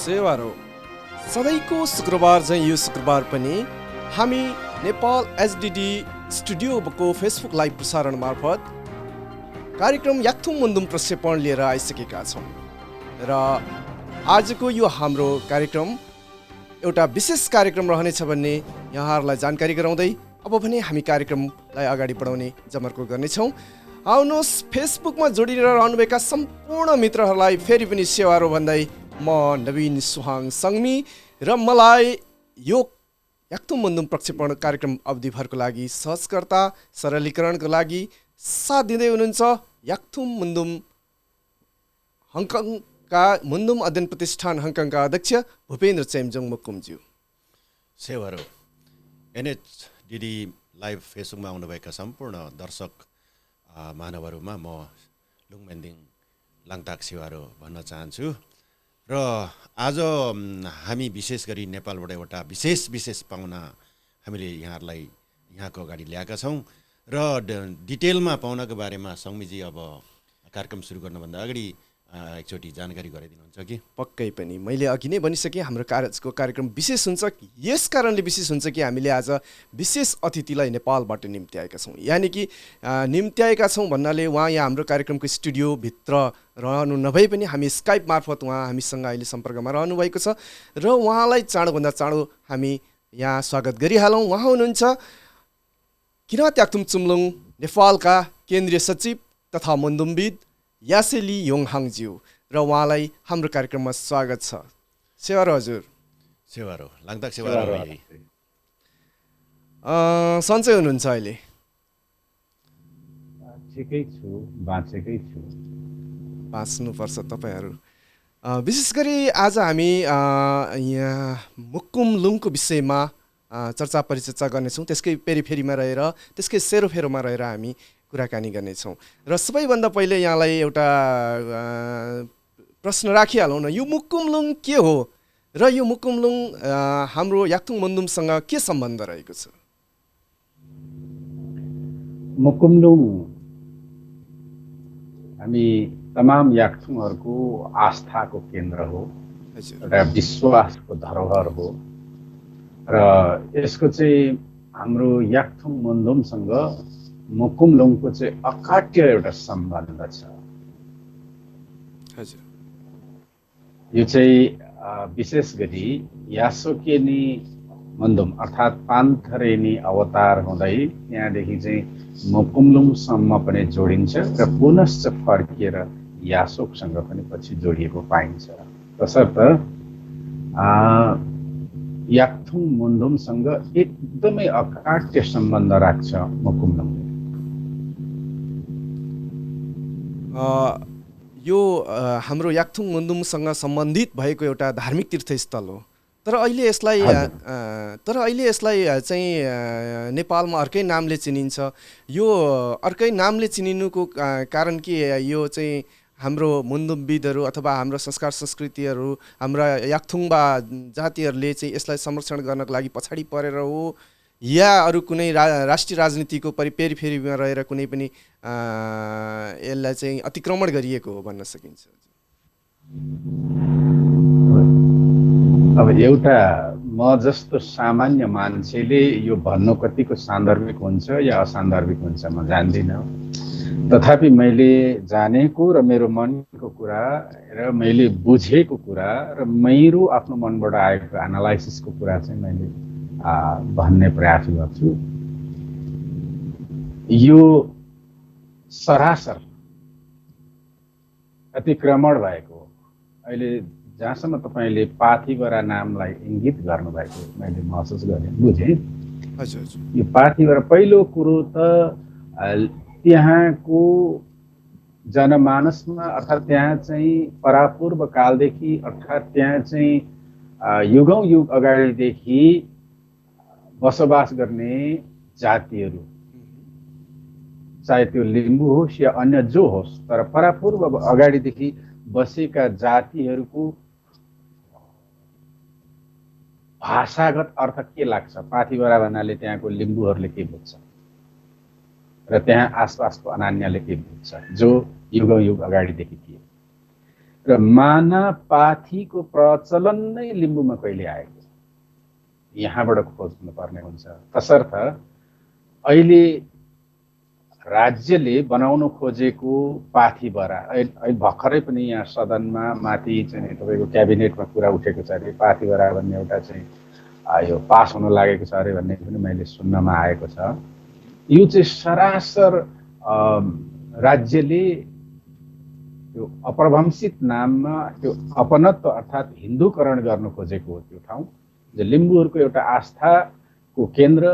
सेवारो सधैँको शुक्रबार चाहिँ यो शुक्रबार पनि हामी नेपाल एचडिडी स्टुडियोको फेसबुक लाइभ प्रसारण मार्फत कार्यक्रम याक्थुङ मुन्दुम प्रक्षेपण लिएर आइसकेका छौँ र आजको यो हाम्रो कार्यक्रम एउटा विशेष कार्यक्रम रहनेछ भन्ने यहाँहरूलाई जानकारी गराउँदै अब भने हामी कार्यक्रमलाई अगाडि बढाउने जमर्को गर्नेछौँ। आउनुहोस्, फेसबुकमा जोडिएर रहनुभएका सम्पूर्ण मित्रहरूलाई फेरि पनि सेवारो भन्दै म नवीन सुहाङ सङ्मी र मलाई यो याक्थुङ मुन्दुम प्रक्षेपण कार्यक्रम अवधिभरको लागि सहजकर्ता सरलीकरणको लागि साथ दिँदै हुनुहुन्छ याक्थुङ मुन्दुम हङकङका मुन्दुम अध्ययन प्रतिष्ठान हङकङका अध्यक्ष भूपेन्द्र चेम्जोङ मुकुमज्यू। सेवारो एनएचडिडी लाइभ फेसबुकमा आउनुभएका सम्पूर्ण दर्शक मानवहरूमा म लुङमेन्दिङ लाङताक सेवारो भन्न चाहन्छु र आज हामी विशेष गरी नेपालबाट एउटा विशेष पाहुना हामीले यहाँहरूलाई यहाँको अगाडि ल्याएका छौँ र डिटेलमा पाहुनाको बारेमा सङ्मीजी अब कार्यक्रम सुरु गर्नुभन्दा अगाडि एकचोटि जानकारी गराइदिनुहुन्छ कि? पक्कै पनि मैले अघि नै भनिसकेँ, हाम्रो कार्यक्रम विशेष हुन्छ। यस कारणले विशेष हुन्छ कि हामीले आज विशेष अतिथिलाई नेपालबाट निम्त्याएका छौँ। यानि कि निम्त्याएका छौँ भन्नाले उहाँ यहाँ हाम्रो कार्यक्रमको स्टुडियोभित्र रहनु नभए पनि हामी स्काइप मार्फत उहाँ हामीसँग अहिले सम्पर्कमा रहनुभएको छ र उहाँलाई चाँडोभन्दा चाँडो हामी यहाँ स्वागत गरिहालौँ। उहाँ हुनुहुन्छ किरात याक्थुङ चुम्लुङ नेपालका केन्द्रीय सचिव तथा मुन्दुमविद यासेली योङहाङज्यू र उहाँलाई हाम्रो कार्यक्रममा स्वागत छ। सेवारो हजुर। सेवारो लाङताक सेवारो सन्चै हुनुहुन्छ अहिले? ठिकै छु, बाँचेकै छु। बाँच्नुपर्छ तपाईँहरू। विशेष गरी आज हामी यहाँ मुकुमलुङको विषयमा चर्चा परिचर्चा गर्नेछौँ। त्यसकै पेरिफेरीमा रहेर, त्यसकै सेरोफेरोमा रहेर हामी कुराकानी गर्नेछौँ र सबैभन्दा पहिले यहाँलाई एउटा प्रश्न राखिहालौँ न, यो मुकुमलुङ के हो र यो मुकुमलुङ हाम्रो याक्थुङ मुन्दुमसँग के सम्बन्ध रहेको छ? मुकुमलुङ हामी तमाम याक्थुङहरूको आस्थाको केन्द्र हो, एउटा विश्वासको धरोहर हो र यसको चाहिँ हाम्रो याक्थुङ मुन्दुमसँग मुकुमलुङको चाहिँ अकाट्य एउटा सम्बन्ध छ। यो चाहिँ विशेष गरी यासोकेनी मुन्दुम अर्थात् पान्थरेनी अवतार हुँदै त्यहाँदेखि चाहिँ मुकुमलुङसम्म पनि जोडिन्छ र पुनश्च फर्किएर यासोकसँग पनि पछि जोडिएको पाइन्छ। तसर्थ याक्थुङ मुन्दुमसँग एकदमै अकाट्य सम्बन्ध राख्छ मुकुमलुङले। यो हाम्रो याक्थुङ मुन्दुमसँग सम्बन्धित भएको एउटा धार्मिक तीर्थस्थल हो, तर अहिले यसलाई चाहिँ नेपालमा अर्कै नामले चिनिन्छ। यो अर्कै नामले चिनिनुको कारण के यो चाहिँ हाम्रो मुन्दुमविदहरू अथवा हाम्रो संस्कार संस्कृतिहरू हाम्रा याक्थुङबा जातिहरूले चाहिँ यसलाई संरक्षण गर्नको लागि पछाडि परेर हो या अरू कुनै राष्ट्रिय राजनीतिको पेरिफेरीमा रहेर कुनै पनि यसलाई चाहिँ अतिक्रमण गरिएको हो भन्न सकिन्छ? अब एउटा म जस्तो सामान्य मान्छेले यो भन्नु कतिको सान्दर्भिक हुन्छ या असान्दर्भिक हुन्छ म जान्दिनँ, तथापि मैले जानेको र मेरो मनको कुरा र मैले बुझेको कुरा र मेरो आफ्नो मनबाट आएको एनालाइसिसको कुरा चाहिँ मैले भन्ने प्रयास गर्छु। यो सरासर अतिक्रमण भएको हो। अहिले जहाँसम्म तपाईँले पाथिभरा नामलाई इङ्गित गर्नुभएको मैले महसुस गरेँ, बुझेँ। यो पाथिभरा पहिलो कुरो त त्यहाँको जनमानसमा अर्थात् त्यहाँ चाहिँ परापूर्व कालदेखि अर्थात् त्यहाँ चाहिँ युगौँ युग अगाडिदेखि बसोबास गर्ने जातिहरू, चाहे त्यो लिम्बू होस् या अन्य जो होस्, तर परापूर्व अगाडिदेखि बसेका जातिहरूको भाषागत अर्थ के लाग्छ? पाथिभरा भन्नाले त्यहाँको लिम्बूहरूले के बुझ्छ र त्यहाँ आसपासको अनान्यले के बुझ्छ जो युगौँ युग अगाडिदेखि थिए। र मानापाथीको प्रचलन नै लिम्बूमा कहिले आएको छ, यहाँबाट खोज्नुपर्ने हुन्छ। तसर्थ अहिले राज्यले बनाउन खोजेको पाथीभरा अहिले भर्खरै पनि यहाँ सदनमा माथि चाहिँ तपाईँको क्याबिनेटमा कुरा उठेको छ अरे, पाथीभरा भन्ने एउटा चाहिँ यो पास हुन लागेको छ अरे भन्ने पनि मैले सुन्नमा आएको छ। यो चाहिँ सरासर राज्यले त्यो अपभ्रंशित नाममा त्यो अपनत्व अर्थात् हिन्दूकरण गर्न खोजेको हो। त्यो ठाउँ जो लिम्बूहरूको एउटा आस्थाको केन्द्र,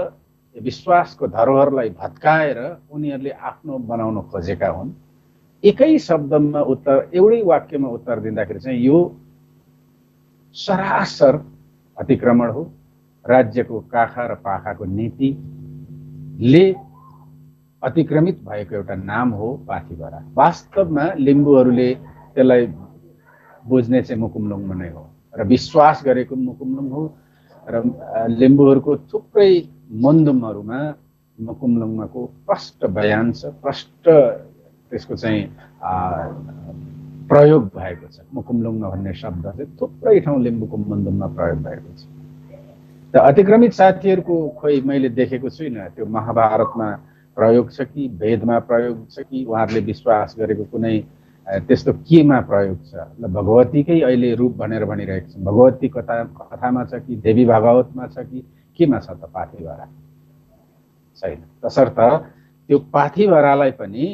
विश्वासको धरोहरलाई भत्काएर उनीहरूले आफ्नो बनाउन खोजेका हुन्। एकै शब्दमा उत्तर, एउटै वाक्यमा उत्तर दिँदाखेरि चाहिँ यो सरासर अतिक्रमण हो। राज्यको काखा र पाखाको नीतिले अतिक्रमित भएको एउटा नाम हो पाथीभरा। वास्तवमा लिम्बूहरूले त्यसलाई बुझ्ने चाहिँ मुकुमलुङमा नै हो र विश्वास गरेको मुकुमलुङ हो र लिम्बूहरूको थुप्रै मन्दुमहरूमा मुकुमलुङमाको प्रष्ट बयान छ, प्रष्ट त्यसको चाहिँ प्रयोग भएको छ। मुकुमलुङमा भन्ने शब्द चाहिँ थुप्रै ठाउँ लिम्बूको मन्दुममा प्रयोग भएको छ। त अतिक्रमित साथीहरूको खोइ मैले देखेको छुइनँ त्यो महाभारतमा प्रयोग छ कि वेदमा प्रयोग छ कि उहाँहरूले विश्वास गरेको कुनै त्यस्तो केमा प्रयोग छ। ल भगवतीकै अहिले रूप भनेर भनिरहेको छ, भगवती कथामा छ कि देवी भागवतमा छ कि केमा छ त पाथीभरा? छैन। तसर्थ त्यो पाथीभरालाई पनि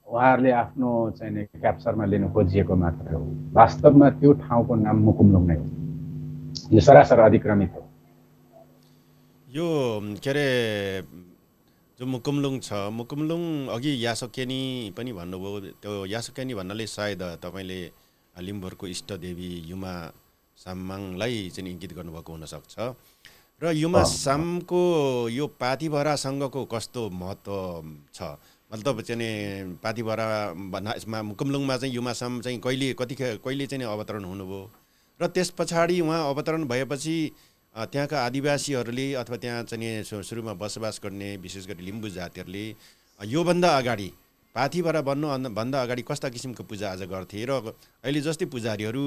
उहाँहरूले आफ्नो चाहिँ क्याप्चरमा लिनु खोजिएको मात्र हो। वास्तवमा त्यो ठाउँको नाम मुकुमलुङ नै हो। यो सरासर अतिक्रमित हो। यो के अरे जो मुकुमलुङ छ, मुकुमलुङ अघि यासोकेनी पनि भन्नुभयो। त्यो यासोकेनी भन्नाले सायद तपाईँले लिम्बूहरूको इष्टदेवी युमा साम्माङलाई चाहिँ इङ्गित गर्नुभएको हुनसक्छ। र युमा सामको यो पाथीभरासँगको कस्तो महत्त्व छ? मतलब चाहिँ पाथीभरा भन्दा मुकुमलुङमा चाहिँ युमा साम चाहिँ कहिले चाहिँ अवतरण हुनुभयो र त्यस पछाडि उहाँ अवतरण भएपछि त्यहाँका आदिवासीहरूले अथवा त्यहाँ चाहिँ सुरुमा बसोबास गर्ने विशेष गरी लिम्बू जातिहरूले योभन्दा अगाडि पाथीभरा भन्नुभन्दा अगाडि कस्ता किसिमको पूजाआजा गर्थे र अहिले जस्तै पुजारीहरू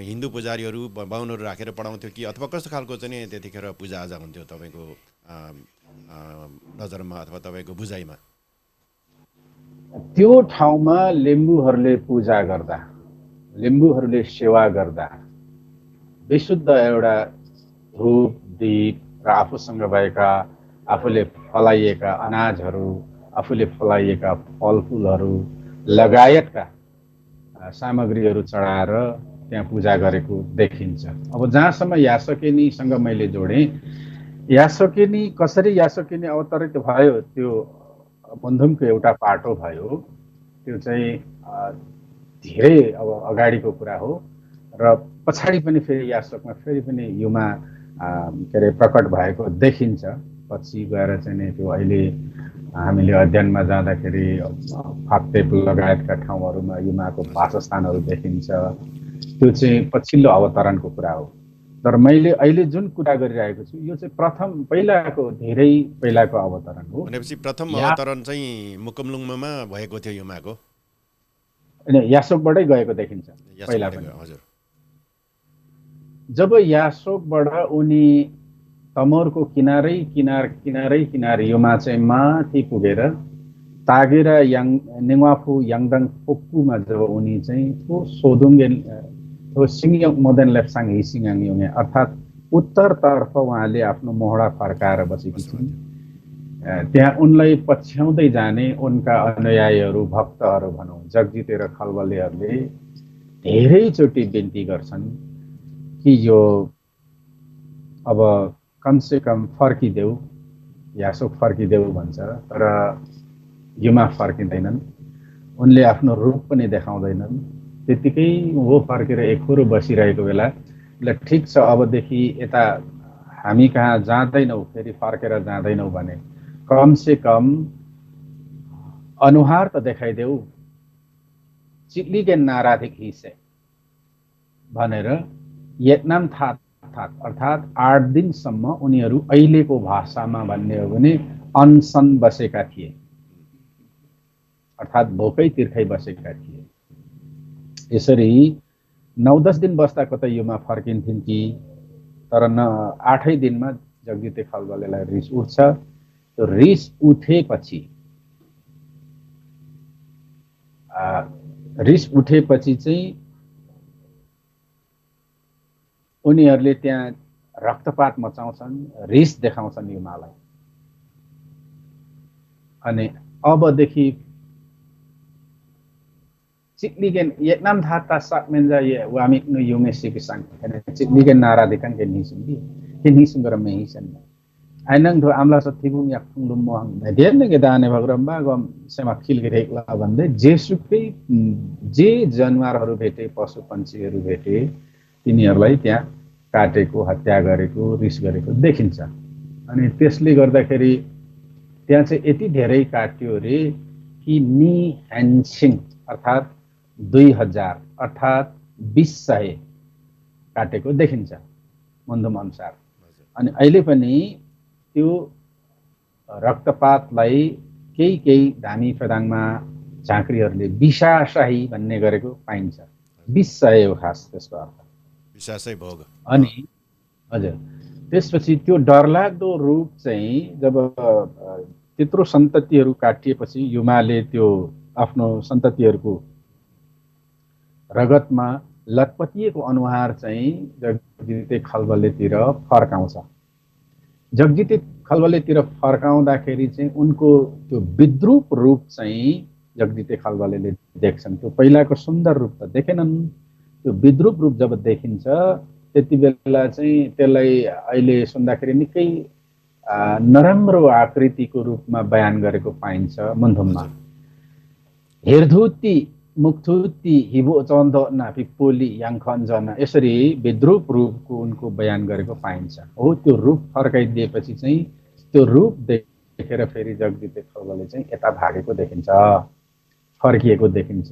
हिन्दू पुजारीहरू बाहुनहरू राखेर पढाउँथ्यो कि अथवा कस्तो खालको चाहिँ त्यतिखेर पूजाआजा हुन्थ्यो तपाईँको नजरमा अथवा तपाईँको बुझाइमा? त्यो ठाउँमा लिम्बूहरूले पूजा गर्दा, लिम्बूहरूले सेवा गर्दा विशुद्ध एउटा धूप दीप र आफूसँग भएका आफूले फलाइएका अनाजहरू, आफूले फलाइएका फलफुलहरू लगायतका सामग्रीहरू चढाएर त्यहाँ पूजा गरेको देखिन्छ। अब जहाँसम्म यासोकेनीसँग मैले जोडेँ, यासोकेनी कसरी यासोकेनी अवतरित भयो त्यो बन्धुमको एउटा पाटो भयो। त्यो चाहिँ धेरै अब अगाडिको कुरा हो र पछाडि पनि फेरि यासोकमा फेरि पनि युमा के अरे प्रकट भएको देखिन्छ। पछि गएर चाहिँ त्यो अहिले हामीले अध्ययनमा जाँदाखेरि फाक्तेप लगायतका ठाउँहरूमा युमाको वासस्थानहरू देखिन्छ। त्यो चाहिँ पछिल्लो अवतरणको कुरा हो। तर मैले अहिले जुन कुरा गरिरहेको छु यो चाहिँ पहिलाको धेरै पहिलाको अवतरण हो। भनेपछि प्रथम अवतरण चाहिँ मुकुमलुङमा भएको थियो युमाको? यासोकबाटै गएको देखिन्छ पहिला पनि। हजुर। जब यासोकबाट उनी तमोरको किनारै युमा चाहिँ माथि पुगेर तागेर नेवाफु याङदाङ पोक्कुमा जब उनी चाहिँ सोदुङ्गे सिङयोङ मोदेन लेप्साङ हिसिङाङ युङे अर्थात् उत्तरतर्फ उहाँले आफ्नो मोहडा फर्काएर बसेकी छिन्। त्यहाँ उनलाई पछ्याउँदै जाने उनका अनुयायीहरू, भक्तहरू भनौँ, जगजिते र खलबलेहरूले धेरैचोटि बिन्ती गर्छन् कि यो अब कमसे कम फर्किदेऊ, यासोक फर्किदेऊ भन्छ। तर युमा फर्किँदैनन्, उनले आफ्नो रूप पनि देखाउँदैनन्। त्यतिकै वो फर्केर एकहोरो बसिरहेको बेला ल ठिक छ अबदेखि यता हामी कहाँ जाँदैनौँ, फेरि फर्केर जाँदैनौँ भने कमसे कम अनुहार त देखाइदेऊ, चिल्लीके नाराधिक हिसे भनेर यत्नाम थात अर्थात् 8 दिनसम्म उनीहरू अहिलेको भाषामा भन्ने हो भने अनसन बसेका थिए, अर्थात् भोकै तिर्खै बसेका थिए। यसरी 9-10 दिन बस्दा कतै युमा फर्किन्थिन् कि, तर 8 दिनमा जगजिते खलबलेलाई रिस उठ्छ। त्यो रिस उठेपछि चाहिँ उनीहरूले त्यहाँ रक्तपात मचाउँछन्, रिस देखाउँछन् युमालाई। अनि अबदेखि Cikligen Vietnam thata sak menja ye wamik no yunge sikisang kene cikligen naradikan ken hisung di ken hisung garam me hisan ainang do amla sathibung yak lum mohang median ge dane bagramba gam sema khil ge rekla bande जेसुकै जे जनावरहरू भेटे पशु पन्छीहरू भेटे तिनीहरूलाई त्यहाँ काटेको हत्या गरेको रिस गरेको देखिन्छ। अनि त्यसले गर्दाखेरि त्यहाँ चाहिँ यति धेरै काट्यो रे कि नि ह्यान्सिङ अर्थात् 2000 अर्थात् 2000 काटेको देखिन्छ मन्दम अनुसार। अनि अहिले पनि त्यो रक्तपातलाई केही धामी फेदाङमा झाँक्रीहरूले विषाशाही भन्ने गरेको पाइन्छ। 2000 हो खास त्यसको अर्थ, विषाशै भोग। अनि हजुर त्यसपछि त्यो डरलाग्दो रूप चाहिँ जब त्यत्रो सन्ततिहरू काटिएपछि युमाले त्यो आफ्नो सन्ततिहरूको रगतमा लटपटिएको अनुहार चाहिँ जगजिते खलबलेतिर फर्काउँछ। जगजिते खलबलेतिर फर्काउँदाखेरि चाहिँ उनको त्यो विद्रूप रूप चाहिँ जगजिते खलबलेले देख्छन्। त्यो पहिलाको सुन्दर रूप त देखेनन्, त्यो विद्रूप रूप जब देखिन्छ त्यति बेला चाहिँ त्यसलाई अहिले सुन्दाखेरि निकै नराम्रो आकृतिको रूपमा बयान गरेको पाइन्छ मन्धुममा। हेर्धुती मुक्थुती हिबो चन्द नाफी पोली याङखन्जन यसरी विद्रूप रूपको उनको बयान गरेको पाइन्छ। हो त्यो रूप फर्काइदिएपछि चाहिँ त्यो रूप देखेर फेरि जगजिते खलबले चाहिँ यता भागेको देखिन्छ, फर्किएको देखिन्छ।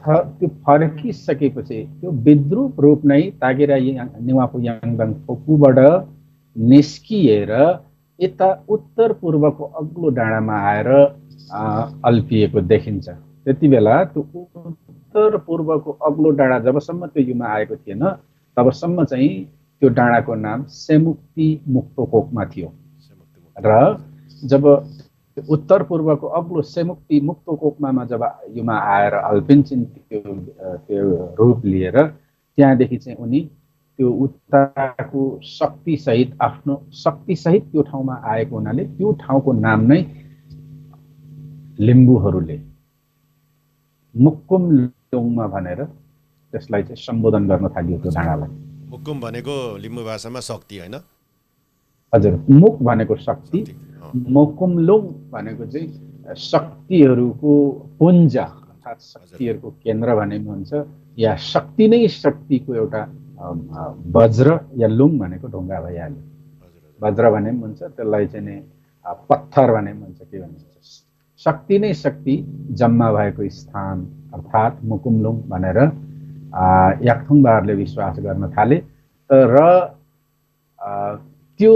त्यो फर्किसकेपछि त्यो विद्रूप रूप नै तागेरा निवापु याङबाङ फोकुबाट निस्किएर यता उत्तर पूर्वको अग्लो डाँडामा आएर अल्पिएको देखिन्छ। त्यति बेला त्यो उत्तर पूर्वको अग्लो डाँडा जबसम्म त्यो युमा आएको थिएन तबसम्म चाहिँ त्यो डाँडाको नाम सेमुक्ति मुक्तोकोकमा थियो। र जब उत्तर पूर्वको अग्लो सेमुक्ति मुक्तोकोकमा जब युमा आएर अल्पिन्छन् त्यो रूप लिएर, त्यहाँदेखि चाहिँ उनी त्यो उत्तरको शक्तिसहित आफ्नो शक्तिसहित त्यो ठाउँमा आएको हुनाले त्यो ठाउँको नाम नै लिम्बूहरूले मुक्कुम लुङमा भनेर त्यसलाई चाहिँ सम्बोधन गर्न थालियो त्यो डाँडालाई। मुक्कुम भनेको लिम्बू भाषामा शक्ति हैन? हजुर, मुक भनेको शक्ति, मुक्कुमलुङ भनेको चाहिँ शक्तिहरूको पुञ्ज अर्थात् शक्तिहरूको केन्द्र भने पनि हुन्छ, या शक्ति नै शक्तिको एउटा वज्र या लुङ भनेको ढुङ्गा भइहाल्यो। वज्र भने पनि हुन्छ, त्यसलाई चाहिँ नि पत्थर भने पनि हुन्छ, के भन्छ शक्ति नै शक्ति जम्मा भएको स्थान अर्थात् मुकुमलुङ भनेर याक्थुङबाहरूले विश्वास गर्न थाले। र त्यो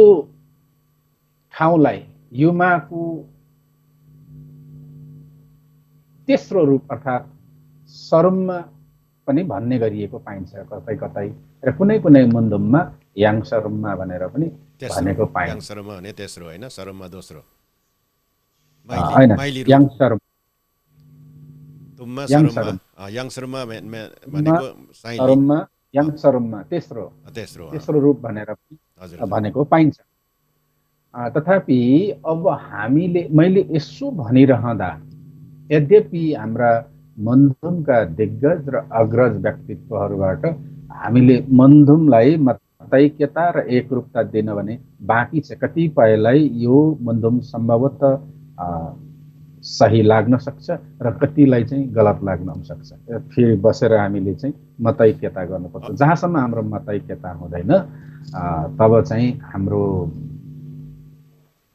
ठाउँलाई युमाको तेस्रो रूप अर्थात् सरुममा पनि भन्ने गरिएको पाइन्छ कतै कतै, र कुनै कुनै मन्दुममा याङसरुममा भनेर पनि भनेको पाइन्छ। याङसरुममा भने तेस्रो हैन, सरुममा दोस्रो हैन, याङसरुम तुम्मा सरुममा याङसरुममा भनेको साइली सरुममा याङसरुममा तेस्रो रूप भनेर भनेको पाइन्छ। तथापि अब मैले यसो भनिरहँदा यद्यपि हाम्रा मन्धुमका दिग्गज र अग्रज व्यक्तित्वहरूबाट हामीले मन्धुमलाई मतैक्यता र एकरूपता दिन भने बाँकी छ। कतिपयलाई यो मन्धुम सम्भवतः सही लाग्न सक्छ र कतिलाई चाहिँ गलत लाग्न सक्छ। फेरि बसेर हामीले चाहिँ मतैक्यता गर्नुपर्छ। जहाँसम्म हाम्रो मतैक्यता हुँदैन तब चाहिँ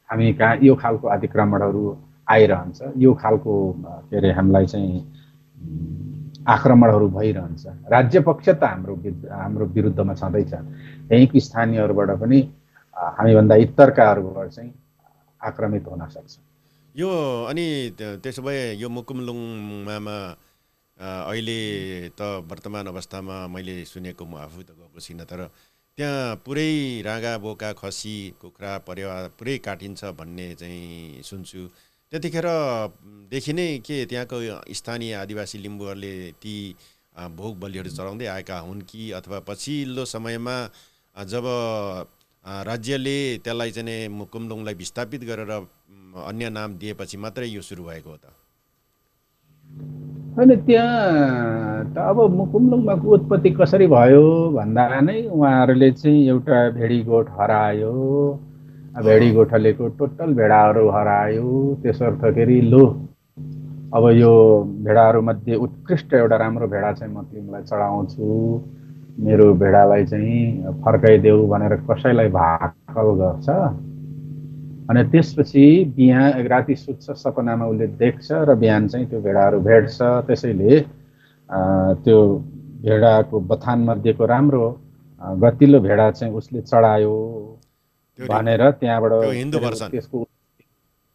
हामी कहाँ यो खालको अतिक्रमणहरू आइरहन्छ, यो खालको के अरे हामीलाई चाहिँ आक्रमणहरू भइरहन्छ। राज्य पक्ष त हाम्रो विरुद्धमा छँदैछ, यहीँको स्थानीयहरूबाट पनि हामीभन्दा इत्तरकाहरूबाट चाहिँ आक्रमित हुन सक्छ। यो अनि त्यसो भए यो मुकुमलुङमा अहिले त वर्तमान अवस्थामा मैले सुनेको, म आफू त गएको छैन, तर त्यहाँ पुरै राँगा बोका खसी कुखुरा परेवा पुरै काटिन्छ भन्ने चाहिँ सुन्छु। त्यतिखेर देखि नै के त्यहाँको स्थानीय आदिवासी लिम्बूहरूले ती भोग बलिहरू चढाउँदै आएका हुन् कि, अथवा पछिल्लो समयमा जब राज्यले त्यसलाई चाहिँ मुकुमलुङलाई विस्थापित गरेर अन्य नाम दिएपछि मात्रै यो सुरु भएको हो त? होइन, त्यहाँ त अब मुकुमलुङमाको उत्पत्ति कसरी भयो भन्दा नै उहाँहरूले चाहिँ एउटा भेडीगोठ हरायो, भेडीगोठलेको टोटल भेडाहरू हरायो। त्यसर्थखेरि लो अब यो भेडाहरूमध्ये उत्कृष्ट एउटा राम्रो भेडा चाहिँ म तिमीलाई चढाउँछु, मेरो भेडालाई चाहिँ फर्काइदेऊ भनेर कसैलाई भाकल गर्छ। अनि त्यसपछि बिहान राति सुत्छ, सपनामा उसले देख्छ र बिहान चाहिँ त्यो भेडाहरू भेट्छ। त्यसैले त्यो भेडाको बथान मध्येको राम्रो गतिलो भेडा चाहिँ उसले चढायो भनेर त्यहाँबाट त्यो हिन्दू भर्सन।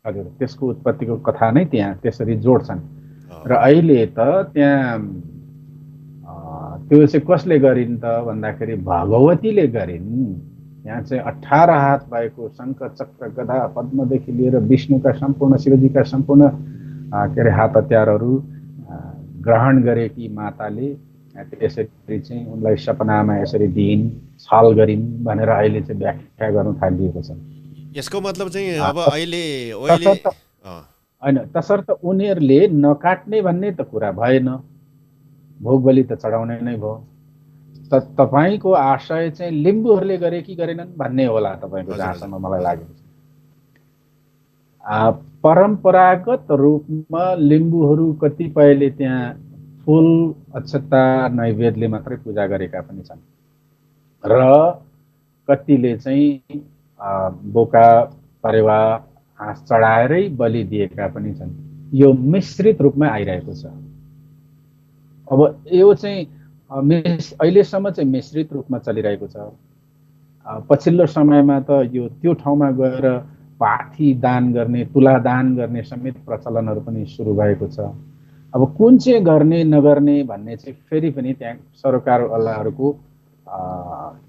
हजुर, त्यसको उत्पत्तिको कथा नै त्यहाँ त्यसरी जोड्छन्। र अहिले त त्यहाँ त्यो चाहिँ कसले गरिन् त भन्दाखेरि भगवतीले गरिन्। यहाँ चाहिँ 18 हात भएको शङ्ख चक्र गदा पद्मदेखि लिएर विष्णुका सम्पूर्ण, शिवजीका सम्पूर्ण के अरे हात हतियारहरू ग्रहण गरेकी माताले यसरी चाहिँ उनलाई सपनामा यसरी दिइन्, छल गरिन् भनेर अहिले चाहिँ व्याख्या गर्न थालिएको छ। यसको मतलब चाहिँ अब अहिले होइन, तसर्थ उनीहरूले नकाट्ने भन्ने त कुरा भएन, भोग बलि त चढाउने नै भयो। तपाईँको आशय चाहिँ लिम्बूहरूले गरे कि गरेनन् भन्ने होला तपाईँको, जहाँसम्म मलाई लागेको छ। परम्परागत रूपमा लिम्बूहरू कतिपयले त्यहाँ फुल अक्षता नैवेद्यले मात्रै पूजा गरेका पनि छन् र कतिले चाहिँ बोका परेवा हाँस चढाएरै बलि दिएका पनि छन्। यो मिश्रित रूपमा आइरहेको छ। अब यो चाहिँ अहिलेसम्म चाहिँ मिश्रित रूपमा चलिरहेको छ। पछिल्लो समयमा त यो त्यो ठाउँमा गएर पाथी दान गर्ने, तुला दान गर्ने समेत प्रचलनहरू पनि सुरु भएको छ। अब कुन चाहिँ गर्ने नगर्ने भन्ने चाहिँ फेरि पनि त्यहाँ सरकारवालाहरूको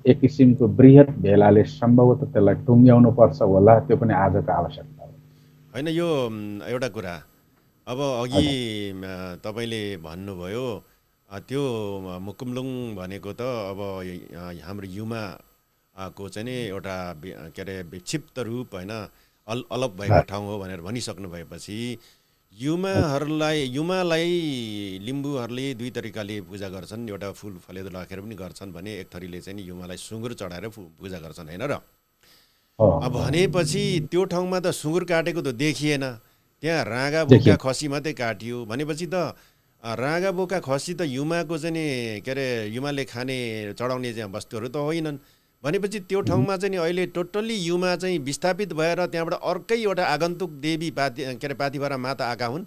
एक किसिमको बृहत भेलाले सम्भवतः त्यसलाई टुङ्ग्याउनु पर्छ होला। त्यो पनि आजको आवश्यकता हो। होइन, यो एउटा कुरा अब अघि तपाईँले भन्नुभयो त्यो मुकुमलुङ भनेको त अब हाम्रो युमाको चाहिँ नि एउटा के अरे विक्षिप्त रूप होइन, अलप भएको ठाउँ हो भनेर भनिसक्नु भएपछि युमालाई लिम्बूहरूले दुई तरिकाले पूजा गर्छन्। एउटा फुल फलेदो राखेर पनि गर्छन् भने एक थरीले चाहिँ युमालाई सुँगुर चढाएर पूजा गर्छन्, होइन र? अब भनेपछि त्यो ठाउँमा त सुँगुर काटेको त देखिएन, त्यहाँ राँगा बोका खसी मात्रै काटियो भनेपछि त राँगा बोका खसी त युमाको चाहिँ नि के अरे युमाले खाने चढाउने चाहिँ वस्तुहरू त होइनन्। भनेपछि त्यो ठाउँमा चाहिँ नि अहिले टोटल्ली युमा चाहिँ विस्थापित भएर त्यहाँबाट अर्कै एउटा आगन्तुक देवी के अरे पाथिभरा माता आएका हुन्।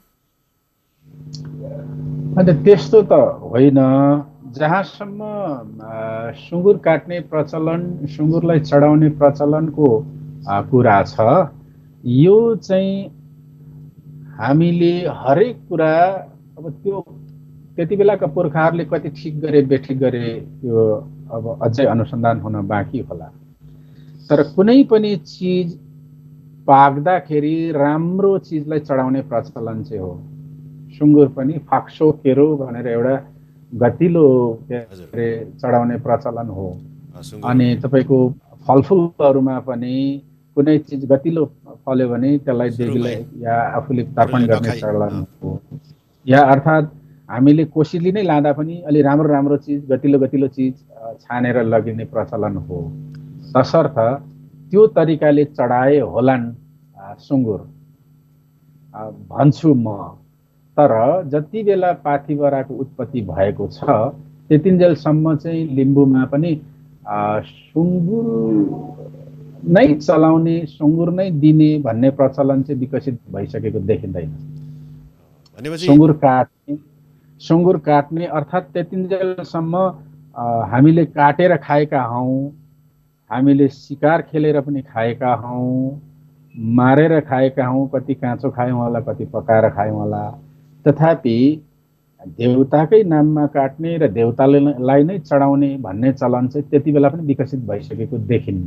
अन्त त्यस्तो त होइन। जहाँसम्म सुँगुर काट्ने प्रचलन, सुँगुरलाई चढाउने प्रचलनको कुरा छ, यो चाहिँ हामीले हरेक कुरा अब त्यो त्यति बेलाका पुर्खाहरूले कति ठिक गरे बेठिक गरे त्यो अब अझै अनुसन्धान हुन बाँकी होला। तर कुनै पनि चिज पाक्दाखेरि राम्रो चिजलाई चढाउने प्रचलन चाहिँ हो। सुँगुर पनि फाक्सो केरो भनेर एउटा गतिलो के अरे चढाउने प्रचलन हो। अनि तपाईँको फलफुलहरूमा पनि कुनै चिज गतिलो फल्यो भने त्यसलाई देवीलाई या आफूले तर्पण गर्ने चलन हो। या अर्थात् हामीले कोसिली नै लाँदा पनि अलि राम्रो राम्रो चिज, गतिलो गतिलो चिज छानेर लगिने प्रचलन हो। तसर्थ त्यो तरिकाले चढाए होलान् सुँगुर भन्छु म। तर जति बेला पाथिभराको उत्पत्ति भएको छ त्यतिन्जेलसम्म चाहिँ लिम्बूमा पनि सुँगुर नै चलाउने, सुँगुर नै दिने भन्ने प्रचलन चाहिँ विकसित भइसकेको देखिँदैन। सुँगुर काट्ने अर्थात् त्यतिन्जेलसम्म हामीले काटेर खाएका हौँ, हामीले शिकार खेलेर पनि खाएका हौँ, मारेर खाएका हौँ, कति काँचो खायौँ होला, कति पकाएर खायौँ होला। तथापि देउताकै नाममा काट्ने र देउतालाई नै चढाउने भन्ने चलन चाहिँ त्यति बेला पनि विकसित भइसकेको देखिन्न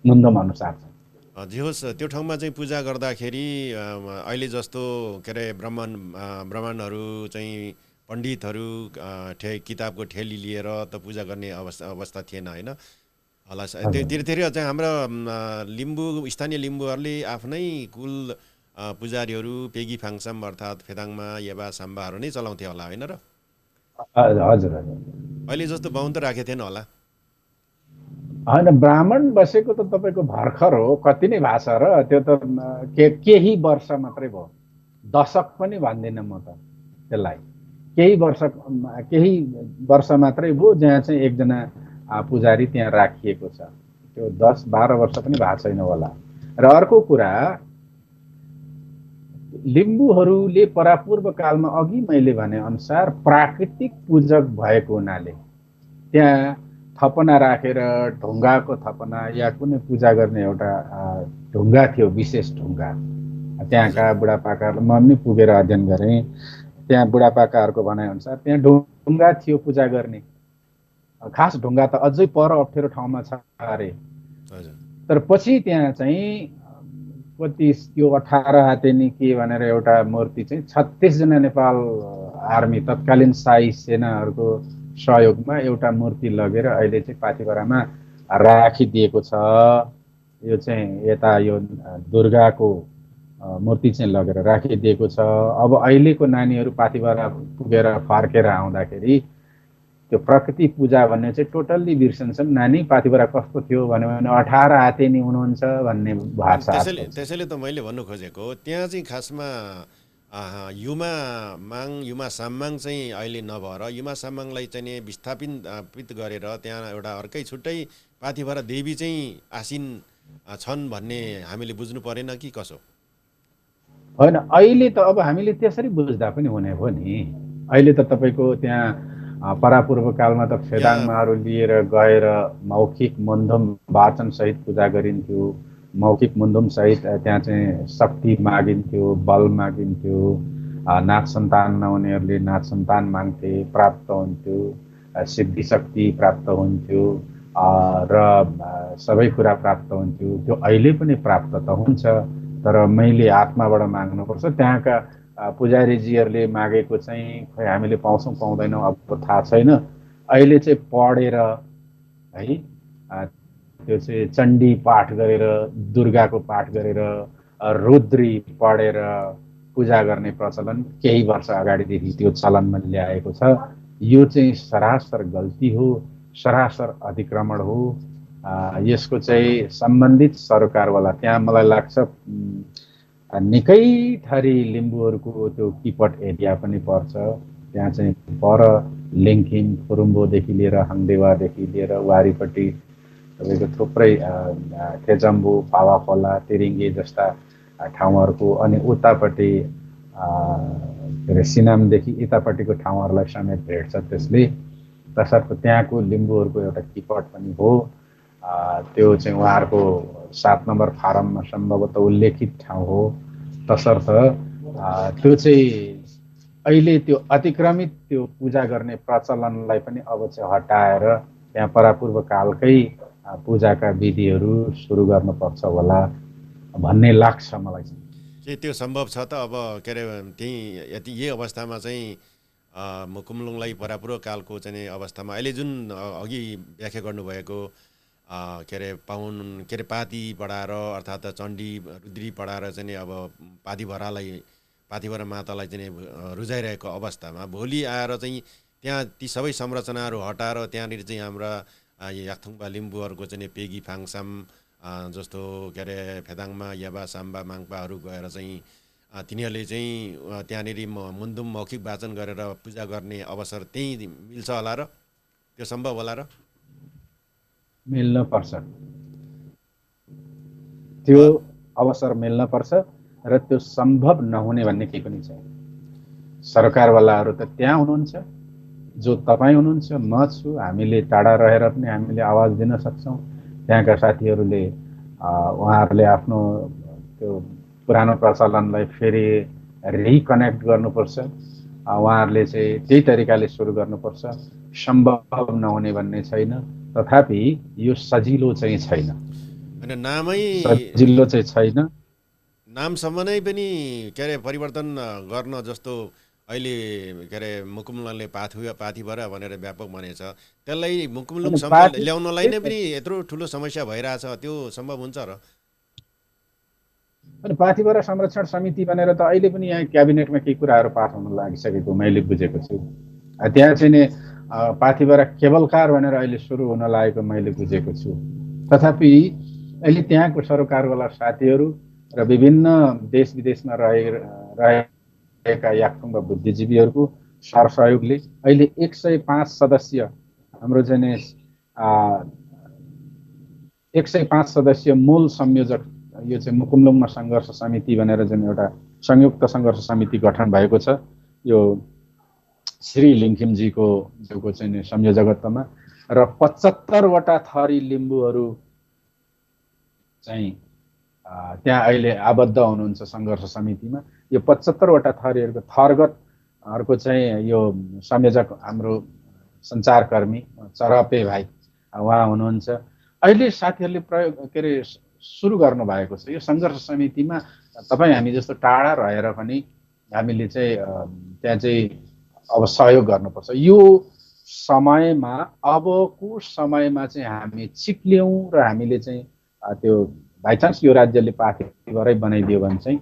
मुन्दम अनुसार चाहिँ। जे होस् त्यो ठाउँमा चाहिँ पूजा गर्दाखेरि अहिले जस्तो के अरे ब्राह्मणहरू चाहिँ पण्डितहरू किताबको ठेली लिएर त पूजा गर्ने अवस्था थिएन होइन होला। त्यतिर चाहिँ हाम्रो लिम्बू स्थानीय लिम्बूहरूले आफ्नै कुल पुजारीहरू पेगी फाङसाम अर्थात् फेदाङमा येबा साम्बाहरू नै चलाउँथे होला होइन र? हजुर हजुर। अहिले जस्तो बाहुन त राखेको थिएन होला? होइन, ब्राह्मण बसेको त तपाईँको भर्खर हो, कति नै भएको छ र त्यो त केही वर्ष मात्रै भयो, दशक पनि भन्दिनँ म त त्यसलाई। केही वर्ष मात्रै भयो जहाँ चाहिँ एकजना पुजारी त्यहाँ राखिएको छ, त्यो 10-12 वर्ष पनि भएको छैन होला। र अर्को कुरा, लिम्बूहरूले परापूर्व कालमा अघि मैले भने अनुसार प्राकृतिक पूजक भएको हुनाले त्यहाँ थपना राखेर ढुङ्गाको थपना या कुनै पूजा गर्ने एउटा ढुङ्गा थियो, विशेष ढुङ्गा। त्यहाँका बुढापाकाहरू, म पनि पुगेर अध्ययन गरेँ, त्यहाँ बुढापाकाहरूको भनाइअनुसार त्यहाँ ढुङ्गा थियो पूजा गर्ने। खास ढुङ्गा त अझै पर अप्ठ्यारो ठाउँमा छ अरे। तर पछि त्यहाँ चाहिँ कति त्यो 18 हातेनी के भनेर एउटा मूर्ति चाहिँ 36 जना नेपाल आर्मी तत्कालीन शाही सेनाहरूको सहयोगमा एउटा मूर्ति लगेर अहिले चाहिँ पाथिभरामा राखिदिएको छ। यो चाहिँ यता यो दुर्गाको मूर्ति चाहिँ लगेर राखिदिएको छ। अब अहिलेको नानीहरू पाथिभरा पुगेर फर्केर आउँदाखेरि त्यो प्रकृति पूजा भन्ने चाहिँ टोटल्ली बिर्सन्छन्। नानी पाथिभरा कस्तो थियो भन्यो भने 18 हातेनी हुनुहुन्छ भन्ने भाषा। त्यसैले त मैले भन्नु खोजेको त्यहाँ चाहिँ खासमा युमा साम्माङ चाहिँ अहिले नभएर युमा साम्माङलाई चाहिँ विस्थापित गरेर त्यहाँ एउटा अर्कै छुट्टै पाथिभरा देवी चाहिँ आसीन छन् भन्ने हामीले बुझ्नु परेन कि कसो? होइन, अहिले त अब हामीले त्यसरी बुझ्दा पनि हुने भयो नि। अहिले त तपाईँको त्यहाँ परापूर्व कालमा त फेदाङमाहरू लिएर गएर मौखिक मुन्धुम वाचन सहित पूजा गरिन्थ्यो। मौखिक मुन्धुम सहित त्यहाँ चाहिँ शक्ति मागिन्थ्यो, बल मागिन्थ्यो। नाच सन्तान नहुनेहरूले नाच सन्तान माग्थे, प्राप्त हुन्थ्यो, सिद्धि शक्ति प्राप्त हुन्थ्यो र सबै कुरा प्राप्त हुन्थ्यो। त्यो अहिले पनि प्राप्त त हुन्छ, तर मैले आत्माबाट माग्नुपर्छ। त्यहाँका पुजारीजीहरूले मागेको चाहिँ खै हामीले पाउँछौँ पाउँदैनौँ अब थाहा छैन। अहिले चाहिँ पढेर है त्यो चाहिँ चण्डी पाठ गरेर, दुर्गाको पाठ गरेर, रुद्री पढेर पूजा गर्ने प्रचलन केही वर्ष अगाडिदेखि त्यो चलनमा ल्याएको छ। यो चाहिँ सरासर गल्ती हो, सरासर अतिक्रमण हो। यसको चाहिँ सम्बन्धित सरकारवाला, त्यहाँ मलाई लाग्छ निकै थरी लिम्बूहरूको त्यो किपट एरिया पनि पर्छ। त्यहाँ चाहिँ पर लिङ्किम, फुरुम्बोदेखि लिएर हाङदेवादेखि लिएर वारीपट्टि तपाईँको थुप्रै थेजम्बु, पावाखोला, तिरिङ्गे जस्ता ठाउँहरूको, अनि उतापट्टि के अरे सिनामदेखि यतापट्टिको ठाउँहरूलाई समेत भेट्छ त्यसले। तसर्थ त्यहाँको लिम्बूहरूको एउटा किपट पनि हो। त्यो चाहिँ उहाँहरूको 7 नम्बर फारममा सम्भवतः उल्लेखित ठाउँ हो। तसर्थ त्यो चाहिँ अहिले त्यो अतिक्रमित त्यो पूजा गर्ने प्रचलनलाई पनि अब चाहिँ हटाएर त्यहाँ परापूर्व कालकै पूजाका विधिहरू सुरु गर्नुपर्छ होला भन्ने लाग्छ मलाई चाहिँ। त्यो सम्भव छ त? अब के अरे त्यही यही अवस्थामा चाहिँ कुम्लुङलाई परापूर्व कालको चाहिँ अवस्थामा अहिले जुन अघि व्याख्या गर्नुभएको के अरे पाती पढाएर अर्थात् चण्डी रुद्री पढाएर चाहिँ अब पाथिभरा मातालाई चाहिँ रुझाइरहेको अवस्थामा भोलि आएर चाहिँ त्यहाँ ती सबै संरचनाहरू हटाएर त्यहाँनिर चाहिँ हाम्रा याक्थुङबा लिम्बूहरूको चाहिँ पेगी फाङसाम जस्तो के अरे फेदाङमा याबा साम्बा माङ्पाहरू गएर चाहिँ तिनीहरूले चाहिँ त्यहाँनिर मुन्दुम मौखिक वाचन गरेर पूजा गर्ने अवसर त्यही मिल्छ होला र? त्यो सम्भव होला र? मिल्न पर्छ, त्यो अवसर मिल्न पर्छ र त्यो सम्भव नहुने भन्ने केही पनि छैन। सरकारवालाहरू त त्यहाँ हुनुहुन्छ, जो तपाईँ हुनुहुन्छ, म छु। हामीले टाढा रहेर पनि हामीले आवाज दिन सक्छौँ। त्यहाँका साथीहरूले उहाँहरूले आफ्नो त्यो पुरानो प्रचलनलाई फेरि रिकनेक्ट गर्नुपर्छ। उहाँहरूले चाहिँ त्यही तरिकाले सुरु गर्नुपर्छ। सम्भव नहुने भन्ने छैन, तथापि यो सजिलो चाहिँ छैन, होइन नामै सजिलो चाहिँ छैन। नामसम्म नै पनि के अरे परिवर्तन गर्न जस्तो अहिले के अरे मुकुमलङले पाथिभरा भनेर व्यापक भनेछ, त्यसलाई अनि मुकुमलङसम्म पार्टी ल्याउनलाई नै पनि यत्रो ठुलो समस्या भइरहेछ, त्यो सम्भव हुन्छ र? अनि पाथिभरा संरक्षण समिति भनेर त अहिले पनि यहाँ क्याबिनेटमा केही कुराहरू पास हुन लागिसकेको मैले बुझेको छु। त्यहाँ चाहिँ नि पाथिभरा केबल कार भनेर अहिले सुरु हुन लागेको मैले बुझेको छु। तथापि अहिले त्यहाँको सरकारवाला साथीहरू र विभिन्न देश विदेशमा रहेका याक्थुङ र बुद्धिजीवीहरूको सरसहयोगले अहिले 105 सदस्य हाम्रो चाहिँ नि 105 सदस्य मूल संयोजक यो चाहिँ मुकुमलुङमा सङ्घर्ष समिति भनेर जुन एउटा संयुक्त सङ्घर्ष समिति गठन भएको छ, यो श्री लिङ्खिमजीको जोको चाहिँ संयोजकत्वमा, र 75वटा थरी लिम्बूहरू चाहिँ त्यहाँ अहिले आबद्ध हुनुहुन्छ सङ्घर्ष समितिमा। यो 75वटा थरीहरूको थरगतहरूको चाहिँ यो संयोजक हाम्रो सञ्चारकर्मी चरपे भाइ उहाँ हुनुहुन्छ। अहिले साथीहरूले प्रयोग के अरे सुरु गर्नु भएको छ यो सङ्घर्ष समितिमा। तपाईँ हामी जस्तो टाढा रहेर पनि हामीले चाहिँ त्यहाँ चाहिँ अब सहयोग गर्नुपर्छ। यो समयमा अबको समयमा चाहिँ हामी चिप्ल्यौँ र हामीले चाहिँ त्यो बाइचान्स यो राज्यले पाथिभरै बनाइदियो भने चाहिँ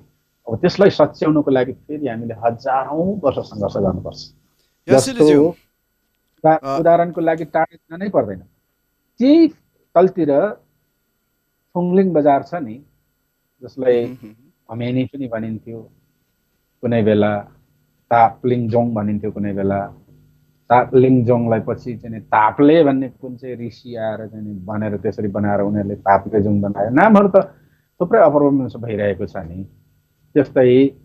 अब त्यसलाई सच्याउनको लागि फेरि हामीले हजारौँ वर्ष सङ्घर्ष गर्नुपर्छ। जस्तो उदाहरणको लागि टाढा जानै पर्दैन, त्यही तलतिर फुङलिङ बजार छ नि, जसलाई हमेनी पनि भनिन्थ्यो कुनै बेला, ताप्लिङजोङ भनिन्थ्यो कुनै बेला। ताप्लिङजोङलाई पछि चाहिँ ताप्ले भन्ने कुन चाहिँ ऋषि आएर चाहिँ भनेर त्यसरी बनाएर उनीहरूले ताप्लेजोङ बनायो। नामहरू त थुप्रै अपभ्रंश भइरहेको छ नि। त्यस्तै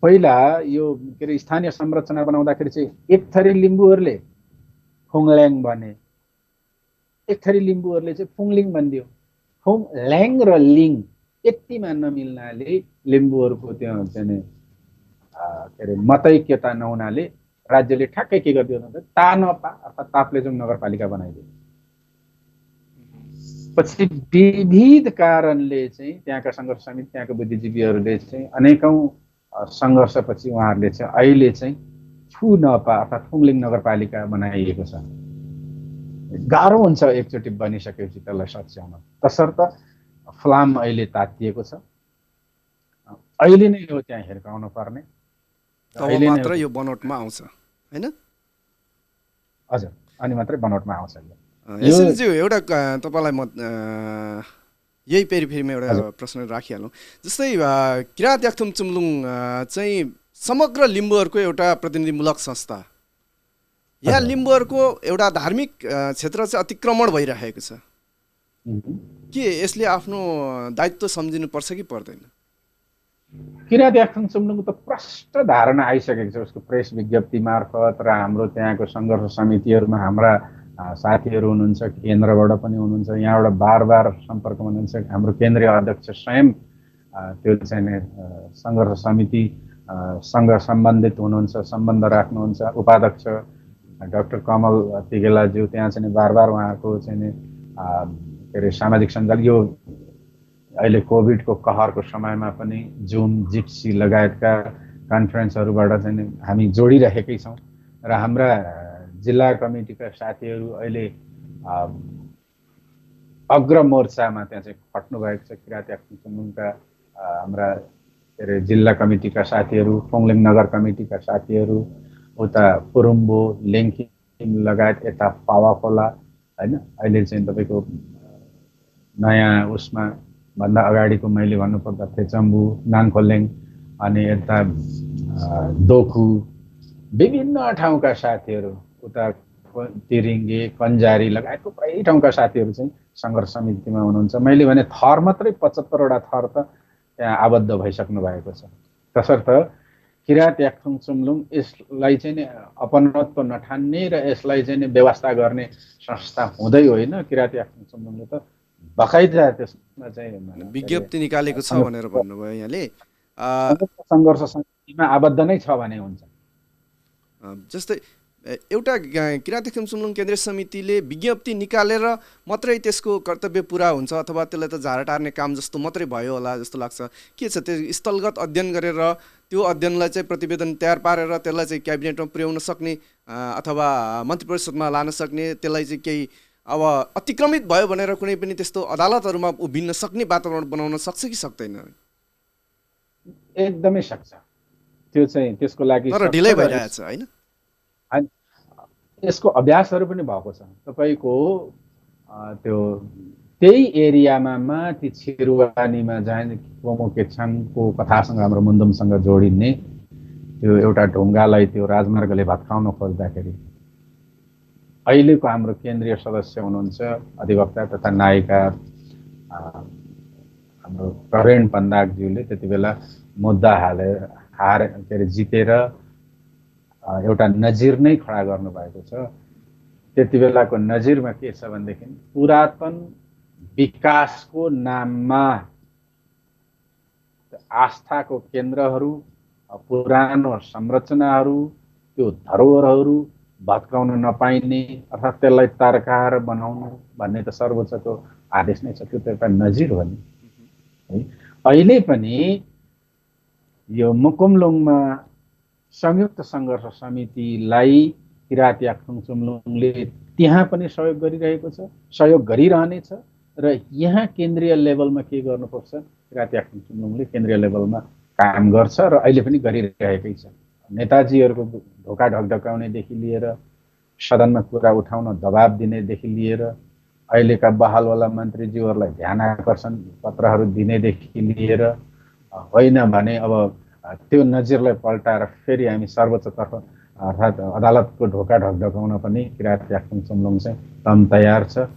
पहिला यो के अरे स्थानीय संरचना बनाउँदाखेरि चाहिँ एक थरी लिम्बूहरूले फुङल्याङ भने, एक थरी लिम्बूहरूले चाहिँ फुङलिङ भनिदियो। फुङल्याङ र लिङ यतिमा नमिल्नाले लिम्बूहरूको त्यो चाहिँ के अरे मतैक्यता नहुनाले राज्यले ठ्याक्कै के गरिदियो भने तानपा अर्थात् ताप्लेजुङ नगरपालिका बनाइदियो। पछि विविध कारणले चाहिँ त्यहाँका सङ्घर्ष समिति त्यहाँका बुद्धिजीवीहरूले चाहिँ अनेकौँ सङ्घर्षपछि उहाँहरूले चाहिँ अहिले चाहिँ छुनपा अर्थात् फुङलिङ नगरपालिका बनाइएको छ। गाह्रो हुन्छ एकचोटि बनिसकेपछि त्यसलाई सच्याउन, तसर्थ फ्लाम अहिले तातिएको छ। अहिले नै हो त्यहाँ हिर्काउनु पर्ने, अहिले मात्र यो बनोटमा आउँछ हैन? हजुर, अनि मात्रै बनोटमा आउँछ। एसएलजी एउटा तपाईँलाई म यही पेरिफेरीमा एउटा प्रश्न राखिहालौँ। जस्तै किराँत याक्थुङ चुम्लुङ चाहिँ समग्र लिम्बूहरूको एउटा प्रतिनिधिमूलक संस्था, यहाँ लिम्बूहरूको एउटा धार्मिक क्षेत्र चाहिँ अतिक्रमण भइरहेको छ, के यसले आफ्नो दायित्व सम्झिनुपर्छ कि पर्दैन? किराँत याक्थुङ चुम्लुङको त प्रष्ट धारणा आइसकेको छ उसको प्रेस विज्ञप्ति मार्फत र हाम्रो त्यहाँको सङ्घर्ष समितिहरूमा हाम्रा साथीहरू हुनुहुन्छ, केन्द्रबाट पनि हुनुहुन्छ, यहाँबाट बार बार सम्पर्कमा हुनुहुन्छ। हाम्रो केन्द्रीय अध्यक्ष स्वयं त्यो चाहिँ सङ्घर्ष समितिसँग सम्बन्धित हुनुहुन्छ, सम्बन्ध राख्नुहुन्छ। उपाध्यक्ष डाक्टर कमल तिगेलाज्यू त्यहाँ चाहिँ बार बार उहाँको चाहिँ के अरे सामाजिक सञ्जाल यो अहिले कोभिडको कहरको समयमा पनि जुम जिप्सी लगायतका कन्फरेन्सहरूबाट चाहिँ हामी जोडिरहेकै छौँ र हाम्रा जिल्ला कमिटीका साथीहरू अहिले अग्र मोर्चामा त्यहाँ चाहिँ खट्नु भएको छ। किराँत याक्थुङ चुम्लुङका हाम्रा के अरे जिल्ला कमिटीका साथीहरू, फुङलिङ नगर कमिटीका साथीहरू, उता पुरुम्बो लेङ्किङ लगायत यता पावाखोला होइन, अहिले चाहिँ तपाईँको नयाँ उसमा भन्दा अगाडिको मैले भन्नुपर्दा थेचम्बु, नाङखोलेङ, अनि यता दोकु, विभिन्न ठाउँका साथीहरू, उता तिरिङ्गे कन्जारी लगायतको पुरै ठाउँका साथीहरू चाहिँ सङ्घर्ष समितिमा हुनुहुन्छ। मैले भने थर मात्रै 75वटा थर त त्यहाँ आबद्ध भइसक्नु भएको छ। तसर्थ किराँत याक्थुङ चुम्लुङ यसलाई चाहिँ नि अपनत्व नठान्ने र यसलाई चाहिँ नि व्यवस्था गर्ने संस्था हुँदै होइन। किराँत याक्थुङ चुम्लुङले त बकाइदा त्यसमा चाहिँ विज्ञप्ति निकालेको छ भनेर भन्नुभयो यहाँले। सङ्घर्ष समितिमा आबद्ध नै छ भने हुन्छ। जस्तै एउटा किराँती खेमसुम्लुङ केन्द्रीय समितिले विज्ञप्ति निकालेर मात्रै त्यसको कर्तव्य पुरा हुन्छ अथवा त्यसलाई त झारा टार्ने काम जस्तो मात्रै भयो होला जस्तो लाग्छ। के छ त्यो स्थलगत अध्ययन गरेर त्यो अध्ययनलाई चाहिँ प्रतिवेदन तयार पारेर त्यसलाई चाहिँ क्याबिनेटमा पुर्याउन सक्ने अथवा मन्त्री परिषदमा लान सक्ने, त्यसलाई चाहिँ केही अब अतिक्रमित भयो भनेर कुनै पनि त्यस्तो अदालतहरूमा उभिन्न सक्ने वातावरण बनाउन सक्छ कि सक्दैन? एकदमै सक्छ। त्यो चाहिँ त्यसको लागि तर ढिलै भइरहेछ होइन? यसको अभ्यासहरू पनि भएको छ। तपाईँको त्यो त्यही एरियामा माथि छिरुवानीमा जाने कोमो केछाङको कथासँग हाम्रो मुन्दुमसँग जोडिने त्यो एउटा ढुङ्गालाई त्यो राजमार्गले भत्काउन खोज्दाखेरि अहिलेको हाम्रो केन्द्रीय सदस्य हुनुहुन्छ अधिवक्ता तथा नायिका हाम्रो प्रवीण पन्दाकज्यूले त्यति बेला मुद्दा जितेर एउटा नजिर नै खडा गर्नुभएको छ। त्यति बेलाको नजिरमा के छ भनेदेखि पुरातन विकासको नाममा आस्थाको केन्द्रहरू, पुरानो संरचनाहरू, त्यो धरोहरहरू भत्काउन नपाइने अर्थात् त्यसलाई तर्काएर बनाउनु भन्ने त सर्वोच्चको आदेश नै छ। त्यो त एउटा नजिर हो नि है। अहिले पनि यो मुकुमलुङमा संयुक्त सङ्घर्ष समितिलाई किराँती याक्थुङ-सुम्लुङले त्यहाँ पनि सहयोग गरिरहेको छ, सहयोग गरिरहनेछ र यहाँ केन्द्रीय लेभलमा के गर्नुपर्छ किराँती याक्थुङ-सुम्लुङले केन्द्रीय लेभलमा काम गर्छ र अहिले पनि गरिरहेकै छ। नेताजीहरूको ढोका ढकढकाउनेदेखि लिएर सदनमा कुरा उठाउन दबाब दिनेदेखि लिएर अहिलेका बहालवाला मन्त्रीज्यूहरूलाई ध्यान आकर्षण पत्रहरू दिनेदेखि लिएर होइन भने अब त्यो नजिरलाई पल्टाएर फेरि हामी सर्वोच्चतर्फ अर्थात् अदालतको ढोका ढकढकाउन पनि किराँती याक्थुङ-सुम्लुङ चाहिँ तम तयार छ,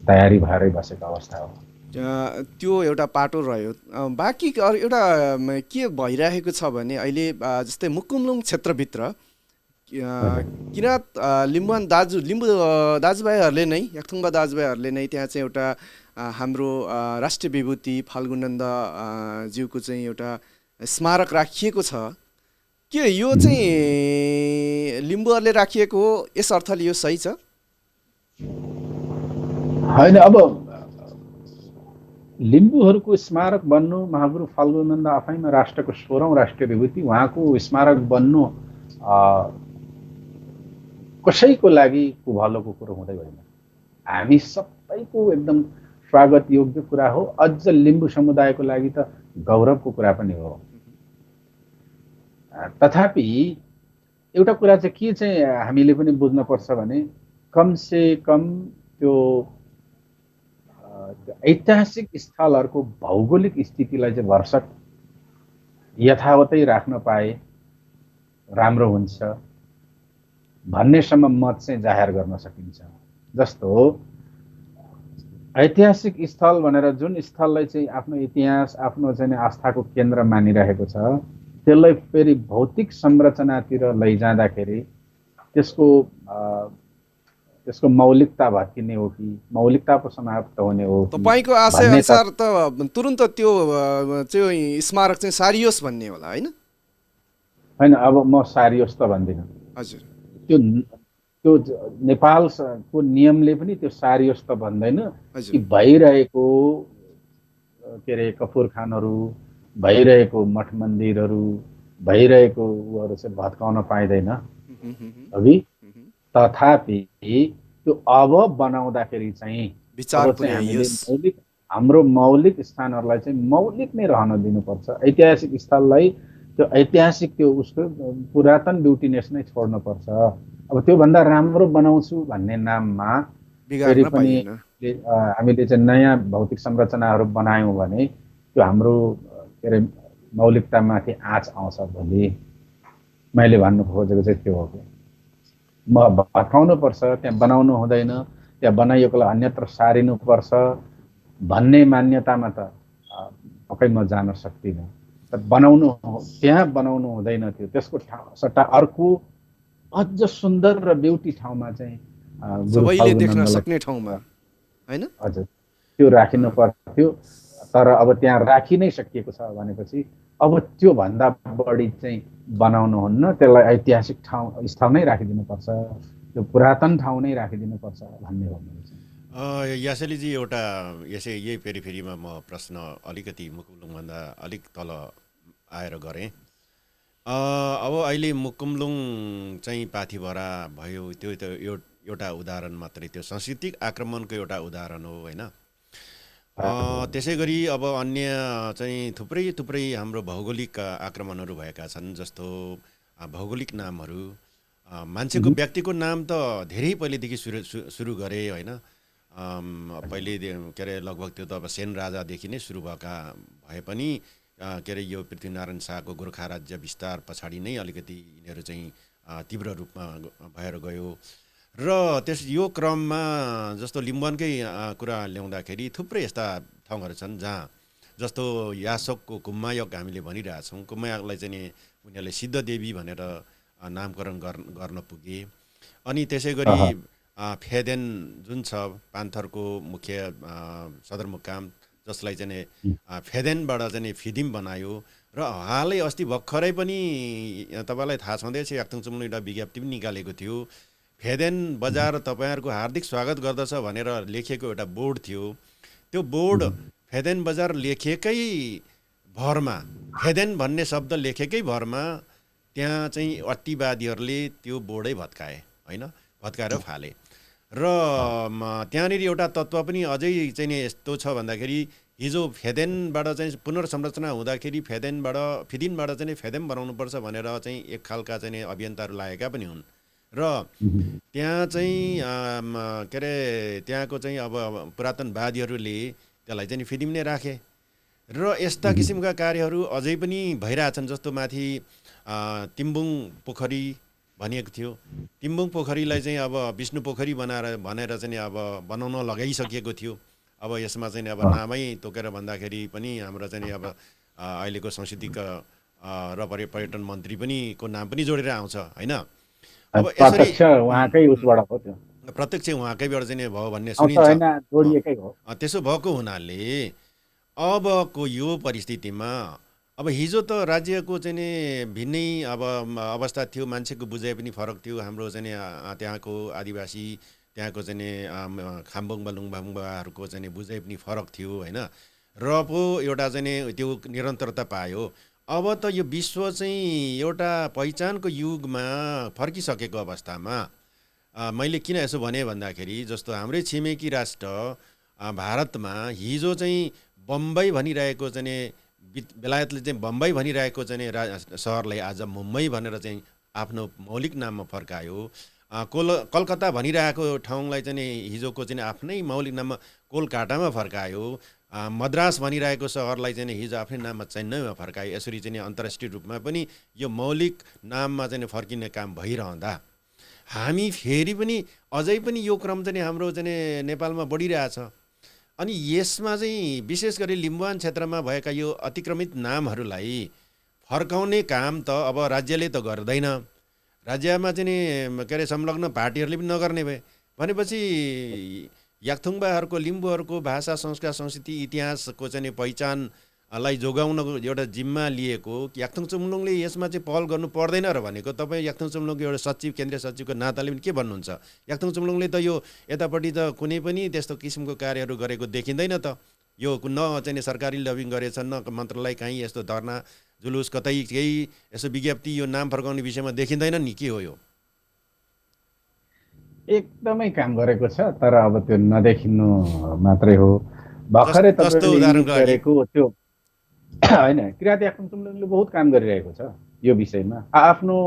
तयारी भएरै बसेको अवस्था हो। त्यो एउटा पाटो रह्यो। बाँकी एउटा के भइरहेको छ भने अहिले जस्तै मुकुमलुङ क्षेत्रभित्र किराँत लिम्बुवान लिम्बू दाजुभाइहरूले नै याक्थुङबा दाजुभाइहरूले नै त्यहाँ चाहिँ एउटा हाम्रो राष्ट्रिय विभूति फाल्गुनन्द ज्यूको चाहिँ एउटा स्मारक राखिएको छ। के यो चाहिँ लिम्बुहरूले राखिएको हो यस अर्थले यो सही छ? होइन, अब लिम्बूहरूको स्मारक बन्नु, महागुरु फाल्गुनन्द आफैमा राष्ट्रको 16औं राष्ट्रिय विभूति, उहाँको स्मारक बन्नु कसैको लागि कुभलोको कुरो हुँदै होइन। हामी सबैको एकदम स्वागत योग्य कुरा हो। अझ लिम्बू समुदायको लागि त गौरवको कुरा पनि हो। तथापि एउटा कुरा चाहिँ के चाहिँ हामीले पनि बुझ्नुपर्छ भने कमसे कम त्यो ऐतिहासिक स्थलहरूको भौगोलिक स्थितिलाई चाहिँ भरसक यथावतै राख्न पाए राम्रो हुन्छ भन्नेसम्म मत चाहिँ जाहेर गर्न सकिन्छ। जस्तो ऐतिहासिक स्थल भनेर जुन स्थललाई चाहिँ आफ्नो इतिहास, आफ्नो चाहिँ आस्थाको केन्द्र मानिरहेको छ, त्यसलाई फेरि भौतिक संरचनातिर लैजाँदाखेरि त्यसको मौलिकता भत्किने हो कि मौलिकता पो समाप्त हुने हो? तपाईको आशय अनुसार त तुरुन्त त्यो चाहिँ स्मारक चाहिँ सारियोस् भन्ने होला हैन? हैन, अब म सारियोस् त भन्दिनँ। हजुर, त्यो नेपालको नियमले पनि त्यो सारियोस् त भन्दैन कि भइरहेको के अरे कपुर खानहरू, भइरहेको मठ मन्दिरहरू, भइरहेको उहरू चाहिँ भत्काउन पाइँदैन अघि। तथापि त्यो अब बनाउँदाखेरि चाहिँ हाम्रो मौलिक स्थानहरूलाई चाहिँ मौलिक नै रहन दिनुपर्छ। ऐतिहासिक स्थललाई त्यो ऐतिहासिक त्यो उसको पुरातन ब्युटिनेस नै छोड्नुपर्छ। अब त्योभन्दा राम्रो बनाउँछु भन्ने नाममा फेरि पनि हामीले चाहिँ नयाँ भौतिक संरचनाहरू बनायौँ भने त्यो हाम्रो के अरे मौलिकतामाथि आँच आउँछ भोलि। मैले भन्नु खोजेको चाहिँ त्यो हो कि भत्काउनुपर्छ, त्यहाँ बनाउनु हुँदैन, त्यहाँ बनाइएकोलाई अन्यत्र सारिनुपर्छ भन्ने मान्यतामा त पक्कै म जान सक्दिनँ। त्यहाँ बनाउनु हुँदैन थियो, त्यसको सट्टा अर्को अझ सुन्दर र ब्युटी ठाउँमा चाहिँ सबैले देख्न सक्ने ठाउँमा हैन? हजुर, त्यो राखिनु पर्थ्यो। तर अब त्यहाँ राखि नै सकिएको छ भनेपछि अब त्योभन्दा बढी चाहिँ बनाउनुहुन्न, त्यसलाई ऐतिहासिक स्थल नै राखिदिनुपर्छ, त्यो पुरातन ठाउँ नै राखिदिनुपर्छ भन्ने हो मेरो चाहिँ। यासेलीजी एउटा यही फेरिमा म प्रश्न अलिकति मुकुलुङभन्दा अलिक तल आएर गरेँ। अब अहिले मुकुमलुङ चाहिँ पाथिभरा भयो, त्यो त एउटा उदाहरण मात्रै, त्यो सांस्कृतिक आक्रमणको एउटा उदाहरण हो होइन। त्यसै गरी अब अन्य चाहिँ थुप्रै हाम्रो भौगोलिक आक्रमणहरू भएका छन्, जस्तो भौगोलिक नामहरू, मान्छेको व्यक्तिको नाम त धेरै पहिलेदेखि सुरु गरे होइन। पहिले के अरे लगभग त्यो त अब सेन राजादेखि नै सुरु भएका भए पनि के अरे यो पृथ्वीनारायण शाहको गोर्खा राज्य विस्तार पछाडि नै अलिकति यिनीहरू चाहिँ तीव्र रूपमा भएर गयो। र यो क्रममा जस्तो लिम्बुवानकै कुरा ल्याउँदाखेरि थुप्रै यस्ता ठाउँहरू छन् जहाँ, जस्तो यासोकको कुम्मायक हामीले भनिरहेछौँ, कुम्मायकलाई चाहिँ उनीहरूले सिद्धदेवी भनेर नामकरण गर्न पुगे। अनि त्यसै गरी फेदेन जुन छ पान्थरको मुख्य सदरमुकाम, जसलाई चाहिँ फेदेनबाट चाहिँ फिदिम बनायो। र हालै अस्ति भर्खरै पनि तपाईँलाई थाहा छँदैछ, याक्थुङ एउटा विज्ञप्ति पनि निकालेको थियो, फेदेन बजार तपाईँहरूको हार्दिक स्वागत गर्दछ भनेर लेखिएको एउटा बोर्ड थियो। त्यो बोर्ड फेदेन बजार लेखेकै भरमा, फेदेन भन्ने शब्द लेखेकै भरमा त्यहाँ चाहिँ अट्टीवादीहरूले त्यो बोर्डै भत्काए होइन, भत्काएर फाले। र त्यहाँनिर एउटा तत्त्व पनि अझै चाहिँ यस्तो छ भन्दाखेरि, हिजो फेदेनबाट चाहिँ पुनर्संरचना हुँदाखेरि फिदिनबाट चाहिँ फेदेन बनाउनुपर्छ भनेर चाहिँ एक खालका चाहिँ अभियन्ताहरू लागेका पनि हुन्। र त्यहाँ चाहिँ के अरे त्यहाँको चाहिँ अब पुरातनवादीहरूले त्यसलाई चाहिँ फिदिम नै राखे। र यस्ता किसिमका कार्यहरू अझै पनि भइरहेछन्। जस्तो माथि तिम्बुङ पोखरी भनिएको थियो, तिम्बुङ पोखरीलाई चाहिँ अब विष्णु पोखरी भनेर चाहिँ अब बनाउन लगाइसकिएको थियो। अब यसमा चाहिँ अब नामै तोकेर भन्दाखेरि पनि हाम्रो चाहिँ अब अहिलेको सांस्कृतिक र पर्यटन मन्त्री पनि को नाम पनि जोडेर आउँछ होइन। अब यसरी उहाँकै उसबाट हो, त्यो प्रत्यक्ष उहाँकैबाट चाहिँ भयो भन्ने सुनिन्छ। जोडिएकै हो। त्यसो भएको हुनाले अबको यो परिस्थितिमा अब हिजो त राज्यको चाहिँ भिन्नै अब अवस्था थियो, मान्छेको बुझाइ पनि फरक थियो। हाम्रो चाहिँ त्यहाँको आदिवासी, त्यहाँको चाहिँ खाम्बुङ लुङबाङहरूको चाहिँ बुझाइ पनि फरक थियो होइन। र पो एउटा चाहिँ त्यो निरन्तरता पायो। अब त यो विश्व चाहिँ एउटा पहिचानको युगमा फर्किसकेको अवस्थामा मैले किन यसो भने भन्दाखेरि, जस्तो हाम्रै छिमेकी राष्ट्र भारतमा हिजो चाहिँ बम्बई भनिरहेको चाहिँ बेलायतले चाहिँ बम्बई भनिरहेको चाहिँ सहरलाई आज मुम्बई भनेर चाहिँ आफ्नो मौलिक नाममा फर्कायो। कलकत्ता भनिरहेको ठाउँलाई चाहिँ हिजोको चाहिँ आफ्नै मौलिक नाममा कोलकातामा फर्कायो। मद्रास भनिरहेको सहरलाई चाहिँ हिजो आफ्नै नाममा चेन्नईमा फर्कायो। यसरी चाहिँ अन्तर्राष्ट्रिय रूपमा पनि यो मौलिक नाममा चाहिँ फर्किने काम भइरहँदा हामी फेरि पनि अझै पनि यो क्रम चाहिँ हाम्रो चाहिँ नेपालमा बढिरहेछ। अनि यसमा चाहिँ विशेष गरी लिम्बुवान क्षेत्रमा भएका यो अतिक्रमित नामहरूलाई फर्काउने काम त अब राज्यले त गर्दैन, राज्यमा चाहिँ के अरे संलग्न पार्टीहरूले पनि नगर्ने भए भनेपछि याक्थुङबाहरूको लिम्बूहरूको भाषा, संस्कार, संस्कृति, इतिहासको चाहिँ पहिचानलाई जोगाउनको एउटा जिम्मा लिएको याक्थुङ चुम्लुङले यसमा चाहिँ पहल गर्नु पर्दैन र भनेको तपाईँ याक्थुङ चुम्लुङको एउटा सचिव, केन्द्रीय सचिवको नाताले पनि के भन्नुहुन्छ? याक्थुङ चुम्लुङले त यो यतापट्टि त कुनै पनि त्यस्तो किसिमको कार्यहरू गरेको देखिँदैन त। यो न चाहिँ सरकारी लबिङ गरेछ, न मन्त्रालय कहीँ यस्तो धर्ना जुलुस कतै केही यसो विज्ञप्ति यो नाम फर्काउने विषयमा देखिँदैन नि। के हो यो? एकदमै काम गरेको छ, तर अब त्यो नदेखिनु मात्रै हो। भर्खरै उदाहरण गरेको त्यो होइन, किराँत याक्थुङ चुम्लुङले बहुत काम गरिरहेको छ यो विषयमा। आफ्नो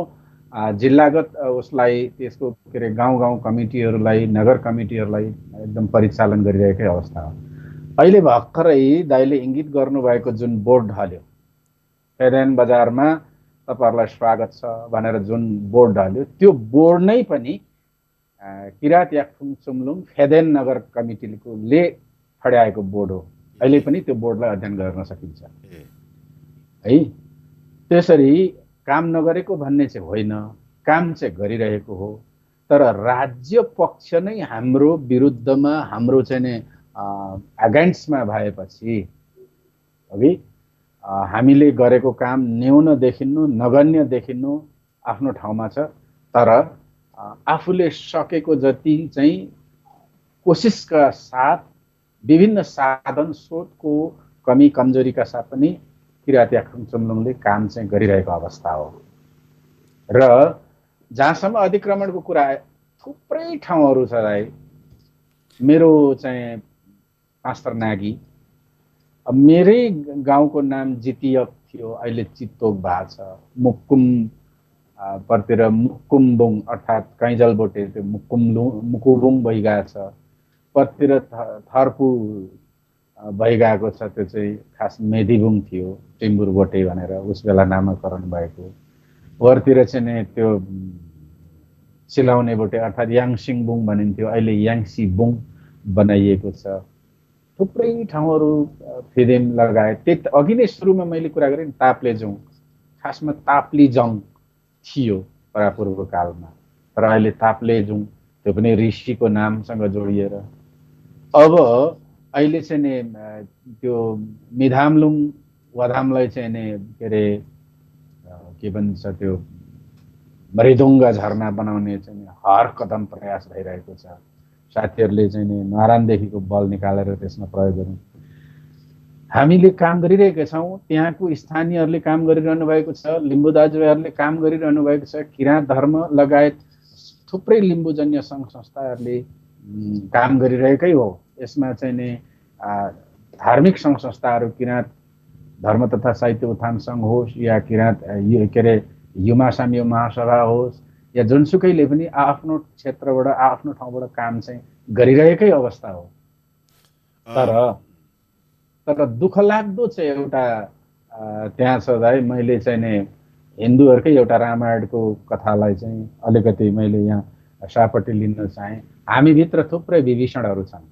जिल्लागत उसलाई, त्यसको के अरे गाउँ कमिटीहरूलाई, नगर कमिटीहरूलाई एकदम परिचालन गरिरहेकै अवस्था हो। अहिले भर्खरै दाइले इङ्गित गर्नुभएको जुन बोर्ड ढल्यो, फेदेन बजारमा तपाईँहरूलाई स्वागत छ भनेर जुन बोर्ड ढल्यो, त्यो बोर्ड नै पनि किराँत याक्थुङ चुम्लुङ फेदेन नगर कमिटीले ठड्याएको बोर्ड हो। अहिले पनि त्यो बोर्डलाई अध्ययन गर्न सकिन्छ है। त्यसरी काम नगरेको भन्ने चाहिँ होइन, काम चाहिँ गरिरहेको हो। तर राज्य पक्ष नै हाम्रो विरुद्धमा, हाम्रो चाहिँ अगेन्स्टमा भएपछि अघि हामीले गरेको काम न्यून देखिनु, नगण्य देखिनु आफ्नो ठाउँमा छ, तर आफूले सकेको जति चाहिँ कोसिसका साथ विभिन्न साधन स्रोतको कमी कमजोरीका साथ पनि किरात याक्थुङ चुम्लुङले काम चाहिँ गरिरहेको अवस्था हो। र जहाँसम्म अतिक्रमणको कुरा आयो, थुप्रै ठाउँहरू छ भाइ। मेरो चाहिँ पास्टर नागी, मेरै गाउँको नाम जितियक थियो, अहिले चित्तोक भएको छ। मुक्कुम परतिर मुक्कुमबुङ अर्थात् कैजलबोटे त्यो मुकुबुङ भइगएको छ। परतिर थर्पु भइगएको छ, त्यो चाहिँ खास मेधिबुङ थियो, टिम्बुरबोटे भनेर उस बेला नामाकरण भएको। वरतिर चाहिँ नि त्यो सिलाउने बोटे अर्थात् याङसिङबुङ भनिन्थ्यो, अहिले याङसीबुङ बनाइएको छ। थुप्रै ठाउँहरू फिदेम लगाए। त्यति अघि नै सुरुमा मैले कुरा गरेँ नि, ताप्लेजुङ, खासमा ताप्लिजङ थियो परापूर्व कालमा, तर अहिले ताप्लेजुङ, त्यो पनि ऋषिको नामसँग जोडिएर। अब अहिले चाहिँ नि त्यो मिधामलुङ वधामलाई चाहिँ नि के अरे के भन्छ त्यो मृदुङ्ग झरना बनाउने चाहिँ हर कदम प्रयास भइरहेको छ। साथीहरूले चाहिँ नि नारायणदेखिको बल निकालेर त्यसमा प्रयोग गरौँ। हामीले काम गरिरहेका छौँ, त्यहाँको स्थानीयहरूले काम गरिरहनु भएको छ, लिम्बू दाजुभाइहरूले काम गरिरहनु भएको छ, किराँत धर्म लगायत थुप्रै लिम्बूजन्य सङ्घ संस्थाहरूले काम गरिरहेकै हो। यसमा चाहिँ नि धार्मिक सङ्घ संस्थाहरू, किराँत धर्म तथा साहित्य उत्थान सङ्घ होस् या किराँत के अरे युमा साम्य महासभा होस् या जुनसुकैले पनि आफ्नो क्षेत्रबाट आफ्नो ठाउँबाट काम चाहिँ गरिरहेकै अवस्था हो। तर दुःख लाग्दो चाहिँ एउटा त्यहाँ छ भाइ, मैले चाहिँ नि हिन्दूहरूकै एउटा रामायणको कथालाई चाहिँ अलिकति मैले यहाँ सापट्टि लिन चाहेँ। हामीभित्र थुप्रै विभीषणहरू छन्,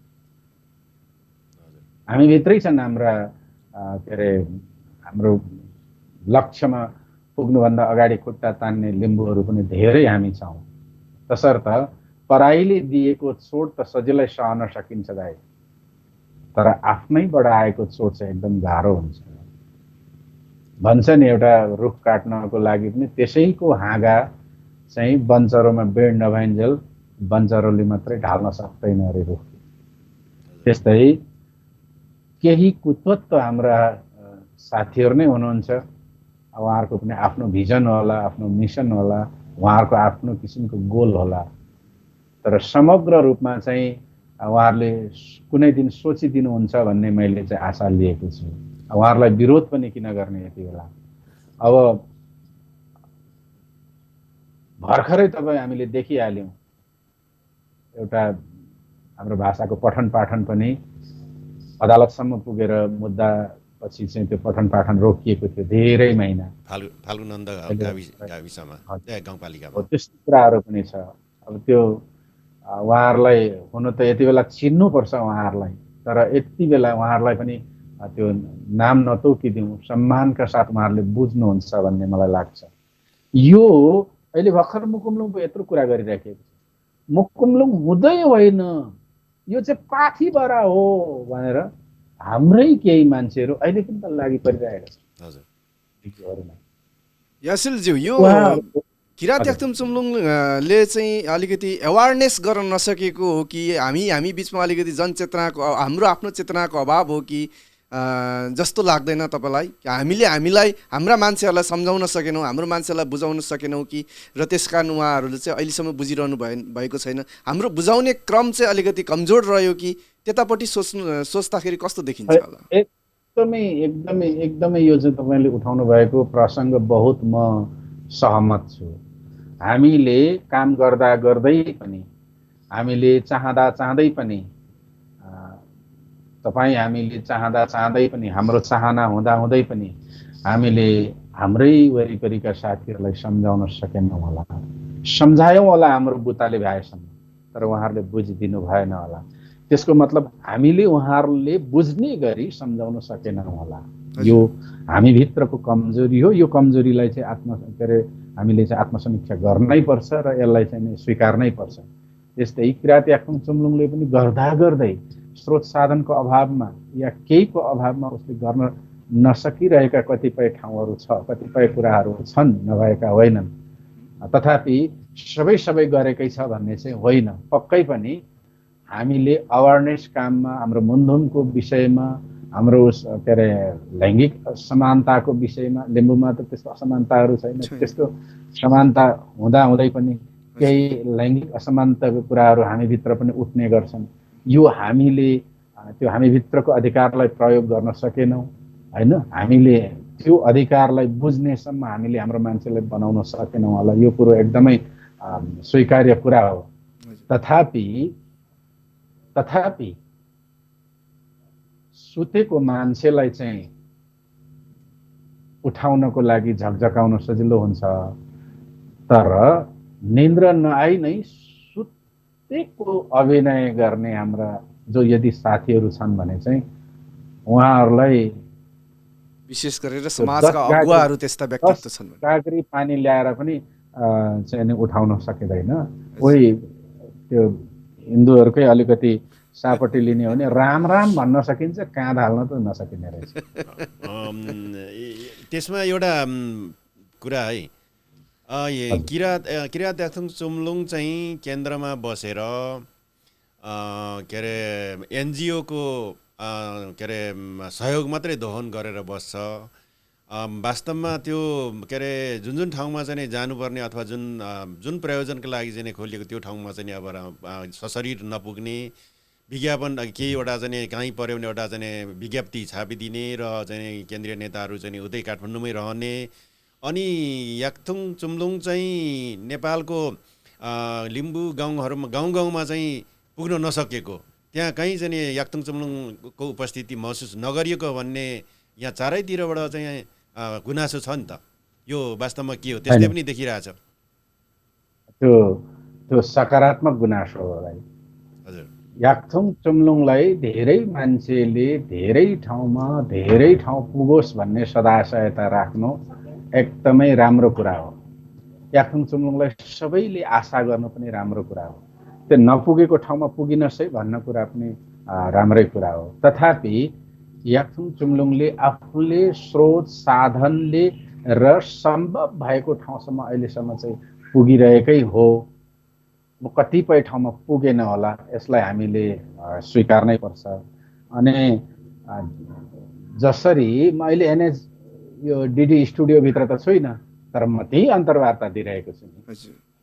हामीभित्रै छन्। हाम्रा के अरे हाम्रो लक्ष्यमा पुग्नुभन्दा अगाडि खुट्टा तान्ने लिम्बूहरू पनि धेरै हामी छौँ। तसर्थ पराईले दिएको चोट त सजिलै सहन सकिन्छ भाइ, तर आफ्नैबाट आएको चोट चाहिँ एकदम गाह्रो हुन्छ। भन्छ नि एउटा रुख काट्नको लागि पनि त्यसैको हाँगा चाहिँ बन्चरोमा बेड नभइन्जेल बन्चरोले मात्रै ढाल्न सक्दैन अरे रुख। त्यस्तै केही कुतत्व हाम्रा साथीहरू नै हुनुहुन्छ, उहाँहरूको पनि आफ्नो भिजन होला, आफ्नो मिसन होला, उहाँहरूको आफ्नो किसिमको गोल होला, तर समग्र रूपमा चाहिँ उहाँहरूले कुनै दिन सोचिदिनुहुन्छ भन्ने मैले चाहिँ आशा लिएको छु। उहाँहरूलाई विरोध पनि किन गर्ने यति बेला। अब भर्खरै तपाईँ हामीले देखिहाल्यौँ, एउटा हाम्रो भाषाको पठन पाठन पनि अदालतसम्म पुगेर मुद्दा पछि चाहिँ त्यो पठन पाठन रोकिएको थियो धेरै महिना। फाल्गुनन्द गाविसमा गाउँपालिकामा त्यस्तो कुराहरू पनि छ। अब त्यो उहाँहरूलाई हुन त यति बेला चिन्नुपर्छ उहाँहरूलाई, तर यति बेला उहाँहरूलाई पनि त्यो नाम नतोकिदिउँ, सम्मानका साथ उहाँहरूले बुझ्नुहुन्छ भन्ने मलाई लाग्छ। यो अहिले भर्खर मुकुमलुङको यत्रो कुरा गरिराखेको छ, मुकुमलुङ हुँदै होइन, यो चाहिँ पाथीबरा हो भनेर हाम्रै केही मान्छेहरू अहिले पनि त लागि परिरहेका छन्। यासिलज्यू, यो किरात याक्थुङ चुम्लुङले चाहिँ अलिकति एवारनेस गर्न नसकेको हो कि हामी बिचमा अलिकति जनचेतनाको, हाम्रो आफ्नो चेतनाको अभाव हो कि जस्तो लाग्दैन तपाईँलाई? हामीलाई हाम्रा मान्छेहरूलाई सम्झाउन सकेनौँ, हाम्रो मान्छेलाई बुझाउन सकेनौँ कि, र त्यस कारण उहाँहरूले चाहिँ अहिलेसम्म बुझिरहनु भएको छैन। हाम्रो बुझाउने क्रम चाहिँ अलिकति कमजोर रह्यो कि त्यतापट्टि सोच्दाखेरि कस्तो देखिन्छ होला? एकदमै एकदमै एकदमै यो चाहिँ तपाईँले उठाउनु भएको प्रसङ्ग बहुत म सहमत छु। हामीले काम गर्दा गर्दै पनि, हामीले चाहँदा चाहँदै पनि, तपाईँ हामीले चाहँदा चाहँदै पनि, हाम्रो चाहना हुँदा हुँदै पनि हामीले हाम्रै वरिपरिका साथीहरूलाई सम्झाउन सकेनौँ होला। सम्झायौँ होला हाम्रो बुताले भ्याएसम्म, तर उहाँहरूले बुझिदिनु भएन होला। त्यसको मतलब हामीले उहाँहरूले बुझ्ने गरी सम्झाउन सकेनौँ होला। यो हामीभित्रको कमजोरी हो। यो कमजोरीलाई चाहिँ के अरे हामीले चाहिँ आत्मसमीक्षा गर्नै पर्छ र यसलाई चाहिँ स्वीकार्नै पर्छ। त्यस्तै किरात याक्थुङ चुम्लुङले पनि गर्दा गर्दै स्रोत साधनको अभावमा या केहीको अभावमा उसले गर्न नसकिरहेका कतिपय ठाउँहरू छ, कतिपय कुराहरू छन्, नभएका होइनन्। तथापि सबै गरेकै छ भन्ने चाहिँ होइन। पक्कै पनि हामीले अवेरनेस काममा हाम्रो मुन्धुमको विषयमा, हाम्रो के अरे लैङ्गिक समानताको विषयमा, लिम्बूमा त त्यस्तो असमानताहरू छैन, त्यस्तो समानता हुँदै पनि केही लैङ्गिक असमानताको कुराहरू हामीभित्र पनि उठ्ने गर्छन्। यो हामीले त्यो हामीभित्रको अधिकारलाई प्रयोग गर्न सकेनौँ होइन, हामीले त्यो अधिकारलाई बुझ्नेसम्म हामीले हाम्रो मान्छेलाई बनाउन सकेनौँ होला। यो कुरो एकदमै स्वीकार्य कुरा हो। तथापि सुतेको मान्छेलाई चाहिँ उठाउनको लागि झकझकाउन सजिलो हुन्छ, तर निन्द्रा नआई नै सुतेको अभिनय गर्ने हाम्रा जो यदि साथीहरू छन् भने चाहिँ उहाँहरूलाई विशेष गरेर समाजका अगुवाहरू त्यस्ता व्यक्तित्व छन्। काँक्री पानी ल्याएर पनि चाहिँ उठाउन सकिँदैन। उही त्यो हिन्दूहरूकै अलिकति सापट्टि लिने हो भने राम राम भन्न सकिन्छ, काँध हाल्न त नसकिने रहेछ। त्यसमा एउटा कुरा है, किरात याक्थुङ चुम्लुङ चाहिँ केन्द्रमा बसेर के अरे एनजिओको के अरे सहयोग मात्रै दोहन गरेर बस्छ। वास्तवमा त्यो के अरे जुन ठाउँमा चाहिँ जानुपर्ने अथवा जुन प्रयोजनको लागि चाहिँ खोलिएको त्यो ठाउँमा चाहिँ अब सशरीर नपुग्ने, विज्ञापन केहीवटा चाहिँ कहीँ पऱ्यो भने एउटा चाहिँ विज्ञप्ति छापिदिने र चाहिँ केन्द्रीय नेताहरू चाहिँ उतै काठमाडौँमै रहने। अनि याक्थुङ चुम्लुङ चाहिँ नेपालको लिम्बू गाउँमा चाहिँ पुग्न नसकेको, त्यहाँ कहीँ चाहिँ याक्थुङ चुम्लुङको उपस्थिति महसुस नगरिएको भन्ने यहाँ चारैतिरबाट चाहिँ गुनासो छ नि त। यो वास्तवमा के हो, त्यस्तै पनि देखिरहेछ। त्यो सकारात्मक गुनासो हो भाइ। हजुर, याक्थुङ चुम्लुङलाई धेरै मान्छेले धेरै ठाउँ पुगोस् भन्ने सदाशयता राख्नु एकदमै राम्रो कुरा हो। याक्थुङ चुम्लुङलाई सबैले आशा गर्नु पनि राम्रो कुरा हो। त्यो नपुगेको ठाउँमा पुगिनस् है भन्न कुरा पनि राम्रै कुरा हो। तथापि याक्थुङ चुम्लुङले आफूले स्रोत साधनले र सम्भव भएको ठाउँसम्म अहिलेसम्म चाहिँ पुगिरहेकै हो। कतिपय ठाउँमा पुगेन होला, यसलाई हामीले स्वीकार्नै पर्छ। अनि जसरी म अहिले एनएच यो डिडी स्टुडियोभित्र त छुइनँ, तर म त्यही अन्तर्वार्ता दिइरहेको छु।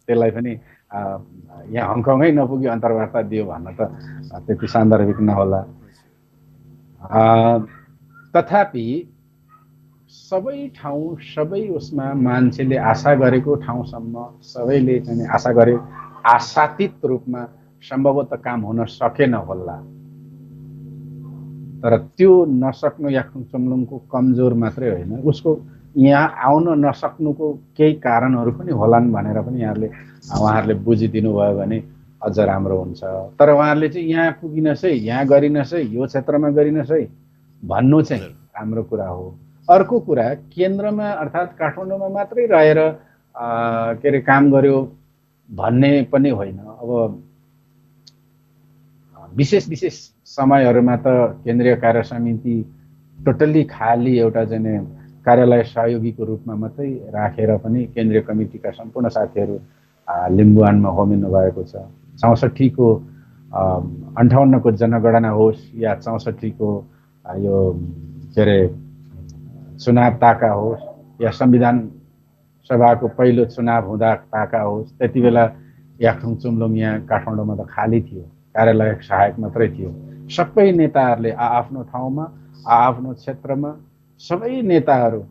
त्यसलाई पनि यहाँ हङकङै नपुगी अन्तर्वार्ता दियो भन्न त त्यति सान्दर्भिक नहोला। तथापि सबै ठाउँ सबै उसमा मान्छेले आशा गरेको ठाउँसम्म सबैले चाहिँ आशा गरे आशातीत रूपमा सम्भवतः काम हुन सकेन होला। तर त्यो नसक्नु याक्थुङ चुम्लुङको कमजोर मात्रै होइन, उसको यहाँ आउन नसक्नुको केही कारणहरू पनि होलान् भनेर पनि उहाँहरूले बुझिदिनु भयो भने अझ राम्रो हुन्छ। तर उहाँहरूले चाहिँ यहाँ पुगिनस् है, यहाँ गरिनस् है, यो क्षेत्रमा गरिनस् है भन्नु चाहिँ राम्रो कुरा हो। अर्को कुरा, केन्द्रमा अर्थात् काठमाडौँमा मात्रै रहेर के अरे काम गर्यो भन्ने पनि होइन। अब विशेष समयहरूमा त केन्द्रीय कार्य समिति टोटल्ली खाली एउटा चाहिँ कार्यालय सहयोगीको रूपमा मात्रै राखेर पनि केन्द्रीय कमिटीका सम्पूर्ण साथीहरू लिम्बुवानमा होमिनु भएको छ। 64 को 58 को जनगणना होस् या 64 को यो के अरे चुनाव ताका होस् या संविधान सभाको पहिलो चुनाव हुँदा ताका होस्, त्यति बेला याक्थुङ चुम्लुङ यहाँ काठमाडौँमा त खाली थियो, कार्यालय सहायक मात्रै थियो। सबै नेताहरूले आफ्नो ठाउँमा आफ्नो क्षेत्रमा सबै नेताहरू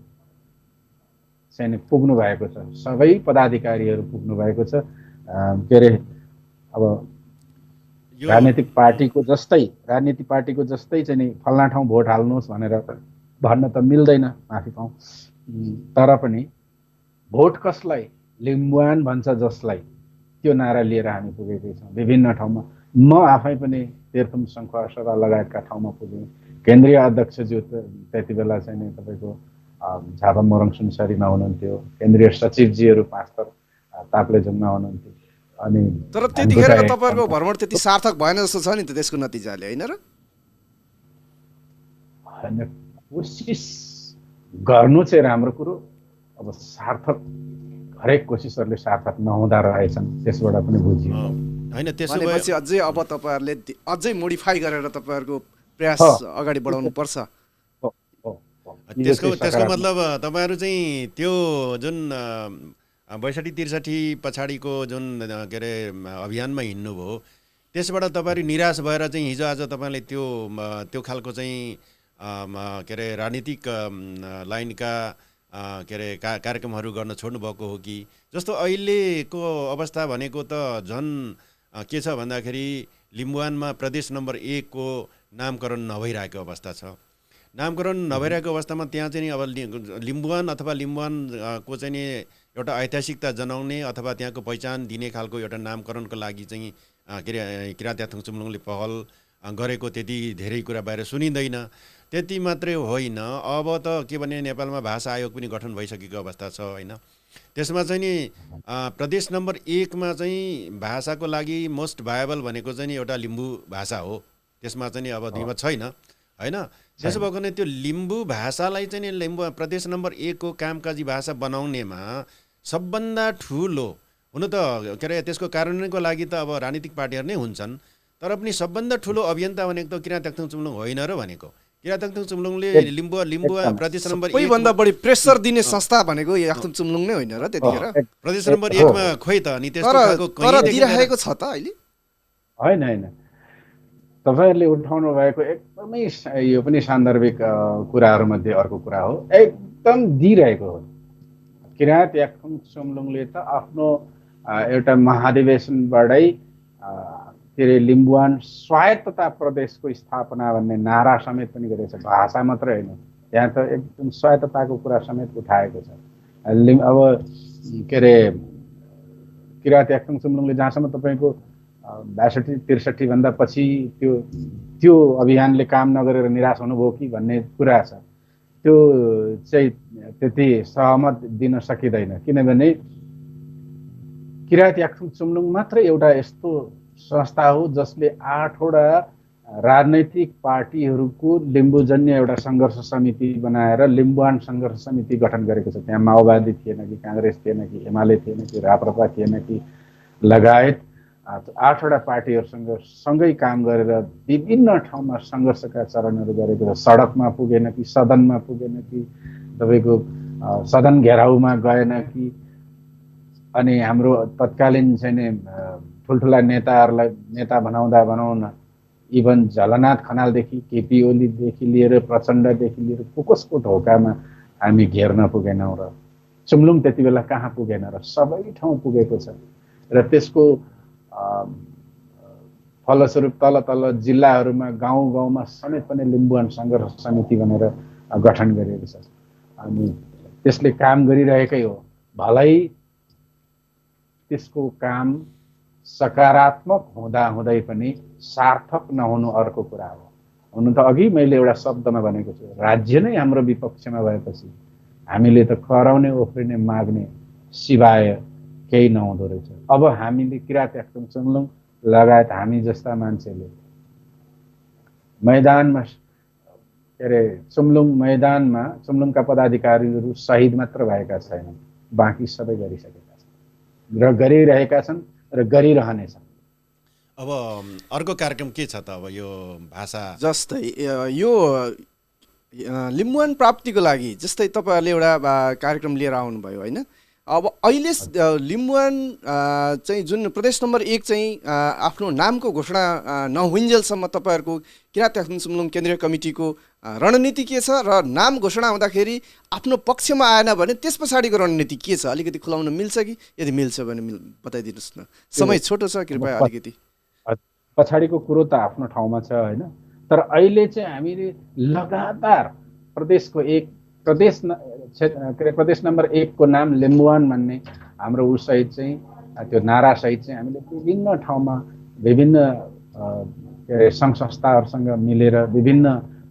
चाहिँ पुग्नु भएको छ, सबै पदाधिकारीहरू पुग्नु भएको छ। के अरे अब राजनीतिक पार्टीको जस्तै चाहिँ नि फल्ना ठाउँ भोट हाल्नुहोस् भनेर भन्न त मिल्दैन, माफी पाऊँ। तर पनि भोट कसलाई, लिम्बुवान भन्छ जसलाई, त्यो नारा लिएर हामी पुगेकै छौँ विभिन्न ठाउँमा। म आफै पनि तेर्थुम सङ्खुवासभा लगायतका ठाउँमा पुगेँ। केन्द्रीय अध्यक्षज्यू त्यति बेला चाहिँ नि तपाईँको झापा मोरङ सुनसरीमा हुनुहुन्थ्यो, केन्द्रीय सचिवजीहरू 5 थर ताप्लेजुङमा हुनुहुन्थ्यो। अनि तर त्यतिखेरको तपाईँहरूको भ्रमण त्यति सार्थक भएन जस्तो छ नि त त्यसको नतिजाले, होइन र? कोसिस गर्नु चाहिँ राम्रो कुरो। अब सार्थक हरेक कोसिसहरूले सार्थक नहुँदा रहेछन्, त्यसबाट पनि बुझियो। होइन त्यसो भए भनेपछि अझै अब तपाईँहरूले अझै मोडिफाई गरेर तपाईँहरूको प्रयास अगाडि बढाउनु पर्छ। हो, हो, हो। यो त्यसको चाहिँ त्यसको सकारात्मक। मतलब तपाईँहरू चाहिँ त्यो जुन 62-63 पछाडिको जुन के अरे अभियानमा हिँड्नुभयो, त्यसबाट तपाईँहरू निराश भएर चाहिँ हिजो आज तपाईँले त्यो खालको चाहिँ के अरे राजनीतिक लाइनका के अरे कार्यक्रमहरू गर्न छोड्नुभएको हो कि? जस्तो अहिलेको अवस्था भनेको त झन् के छ भन्दाखेरि लिम्बुवानमा प्रदेश नम्बर 1 को नामकरण नभइरहेको अवस्था छ। नामकरण नभइरहेको अवस्थामा त्यहाँ चाहिँ अब लिम्बुवान अथवा लिम्बुवानको चाहिँ नि एउटा ऐतिहासिकता जनाउने अथवा त्यहाँको पहिचान दिने खालको एउटा नामकरणको लागि चाहिँ के अरे किरात याथुङ चुम्लुङले पहल गरेको त्यति धेरै कुरा बाहिर सुनिँदैन। त्यति मात्रै होइन, अब त के भने नेपालमा भाषा आयोग पनि गठन भइसकेको अवस्था छ होइन। त्यसमा चाहिँ नि प्रदेश नम्बर 1 मा चाहिँ भाषाको लागि मोस्ट भायबल भनेको चाहिँ नि एउटा लिम्बू भाषा हो। त्यसमा चाहिँ नि अब द्विमत छैन होइन। त्यसो भएको नै त्यो लिम्बू भाषालाई चाहिँ नि लिम्बू प्रदेश नम्बर 1 को कामकाजी भाषा बनाउनेमा सबभन्दा ठुलो हुन त के अरे त्यसको कार्यान्वयनको लागि त अब राजनीतिक पार्टीहरू नै हुन्छन्, तर पनि सबभन्दा ठुलो अभियन्ता भनेको त किरात याथुङ चुम्लुङ होइन र भनेको। किरात याथुङ चुम्लुङले लिम्बुवा प्रदेश नम्बर 1 सबैभन्दा बढी प्रेसर दिने संस्था भनेको याथुङ चुम्लुङ नै होइन र त्यतिखेर? प्रदेश नम्बर 1 मा खोइ त अनि त्यस्तो खालको तर दिइरहेको छ त अहिले? होइन होइन, तपाईँहरूले उठाउनु भएको एकदमै यो पनि सान्दर्भिक कुराहरूमध्ये अर्को कुरा हो। एकदम दिइरहेको हो। किरात याथुङ चुम्लुङले त आफ्नो एउटा महाधिवेशनबाटै के अरे लिम्बुवान स्वायत्तता प्रदेशको स्थापना भन्ने नारा समेत पनि गरेको छ। भाषा मात्रै होइन, त्यहाँ त एकदम स्वायत्तताको कुरा समेत उठाएको छ। अब के अरे किरात याथुङ चुम्लुङले जहाँसम्म तपाईँको 62-63 भन्दा पछि त्यो अभियानले काम नगरेर निराश हुनुभयो कि भन्ने कुरा छ, त्यो चाहिँ त्यति सहमत दिन सकिँदैन। किनभने किरात याथुङ चुम्लुङ मात्र एउटा यस्तो संस्था हो जसले 8वटा राजनैतिक पार्टीहरूको लिम्बूजन्य एउटा सङ्घर्ष समिति बनाएर लिम्बुवान सङ्घर्ष समिति गठन गरेको छ। त्यहाँ माओवादी थिएन कि, काङ्ग्रेस थिएन कि, एमाले थिएन कि, राप्रपा थिएन कि, लगायत 8वटा पार्टीहरूसँग सँगै काम गरेर विभिन्न ठाउँमा सङ्घर्षका चरणहरू गरेको छ। सडकमा पुगेन कि, सदनमा पुगेन कि, तपाईँको सदन घेराउमा गएन कि, अनि हाम्रो तत्कालीन चाहिँ ठुल्ठुला नेताहरूलाई नेता बनाउन इभन झलनाथ खनालदेखि केपी ओलीदेखि लिएर प्रचण्डदेखि लिएर कसको ढोकामा हामी घेर्न पुगेनौँ र चुम्लुङ त्यति बेला कहाँ पुगेन र सबै ठाउँ पुगेको छ। र त्यसको फलस्वरूप तल तल जिल्लाहरूमा गाउँ गाउँमा समेत पनि लिम्बुवान सङ्घर्ष समिति भनेर गठन गरिएको छ। अनि त्यसले काम गरिरहेकै हो। भलै त्यसको काम सकारात्मक हुँदै पनि सार्थक नहुनु अर्को कुरा हो। हुनु त अघि मैले एउटा शब्दमा भनेको छु, राज्य नै हाम्रो विपक्षमा भएपछि हामीले त कराउने ओफ्रिने माग्ने सिवाय केही नहुँदो रहेछ। अब हामीले किरात याथुङ चुम्लुङ लगायत हामी जस्ता मान्छेले मैदानमा के अरे चुम्लुङ मैदानमा चुम्लुङका पदाधिकारीहरू शहीद मात्र भएका छैनन्, बाँकी सबै गरिसकेका छन् र गरिरहेका छन् र गरिरहनेछन्। अब अर्को कार्यक्रम के छ त? अब यो भाषा जस्तै यो लिम्बुवान प्राप्तिको लागि जस्तै तपाईँहरूले एउटा कार्यक्रम लिएर आउनुभयो होइन। अब अहिले लिम्बुवान चाहिँ जुन प्रदेश नम्बर 1 चाहिँ आफ्नो नामको घोषणा नहुन्जेलसम्म तपाईँहरूको किरात याथुङ चुम्लुङ केन्द्रीय कमिटीको रणनीति के छ र नाम घोषणा हुँदाखेरि आफ्नो पक्षमा आएन भने त्यस पछाडिको रणनीति के छ? अलिकति खुलाउन मिल्छ कि? यदि मिल्छ भने बताइदिनुहोस् न। समय छोटो छ, कृपया अलिकति। पछाडिको कुरो त आफ्नो ठाउँमा छ होइन, तर अहिले चाहिँ हामीले लगातार प्रदेश नम्बर 1 को नाम लिम्बुवान भन्ने हाम्रो उसहित चाहिँ त्यो नारासहित चाहिँ हामीले विभिन्न ठाउँमा विभिन्न के अरे सङ्घ संस्थाहरूसँग मिलेर विभिन्न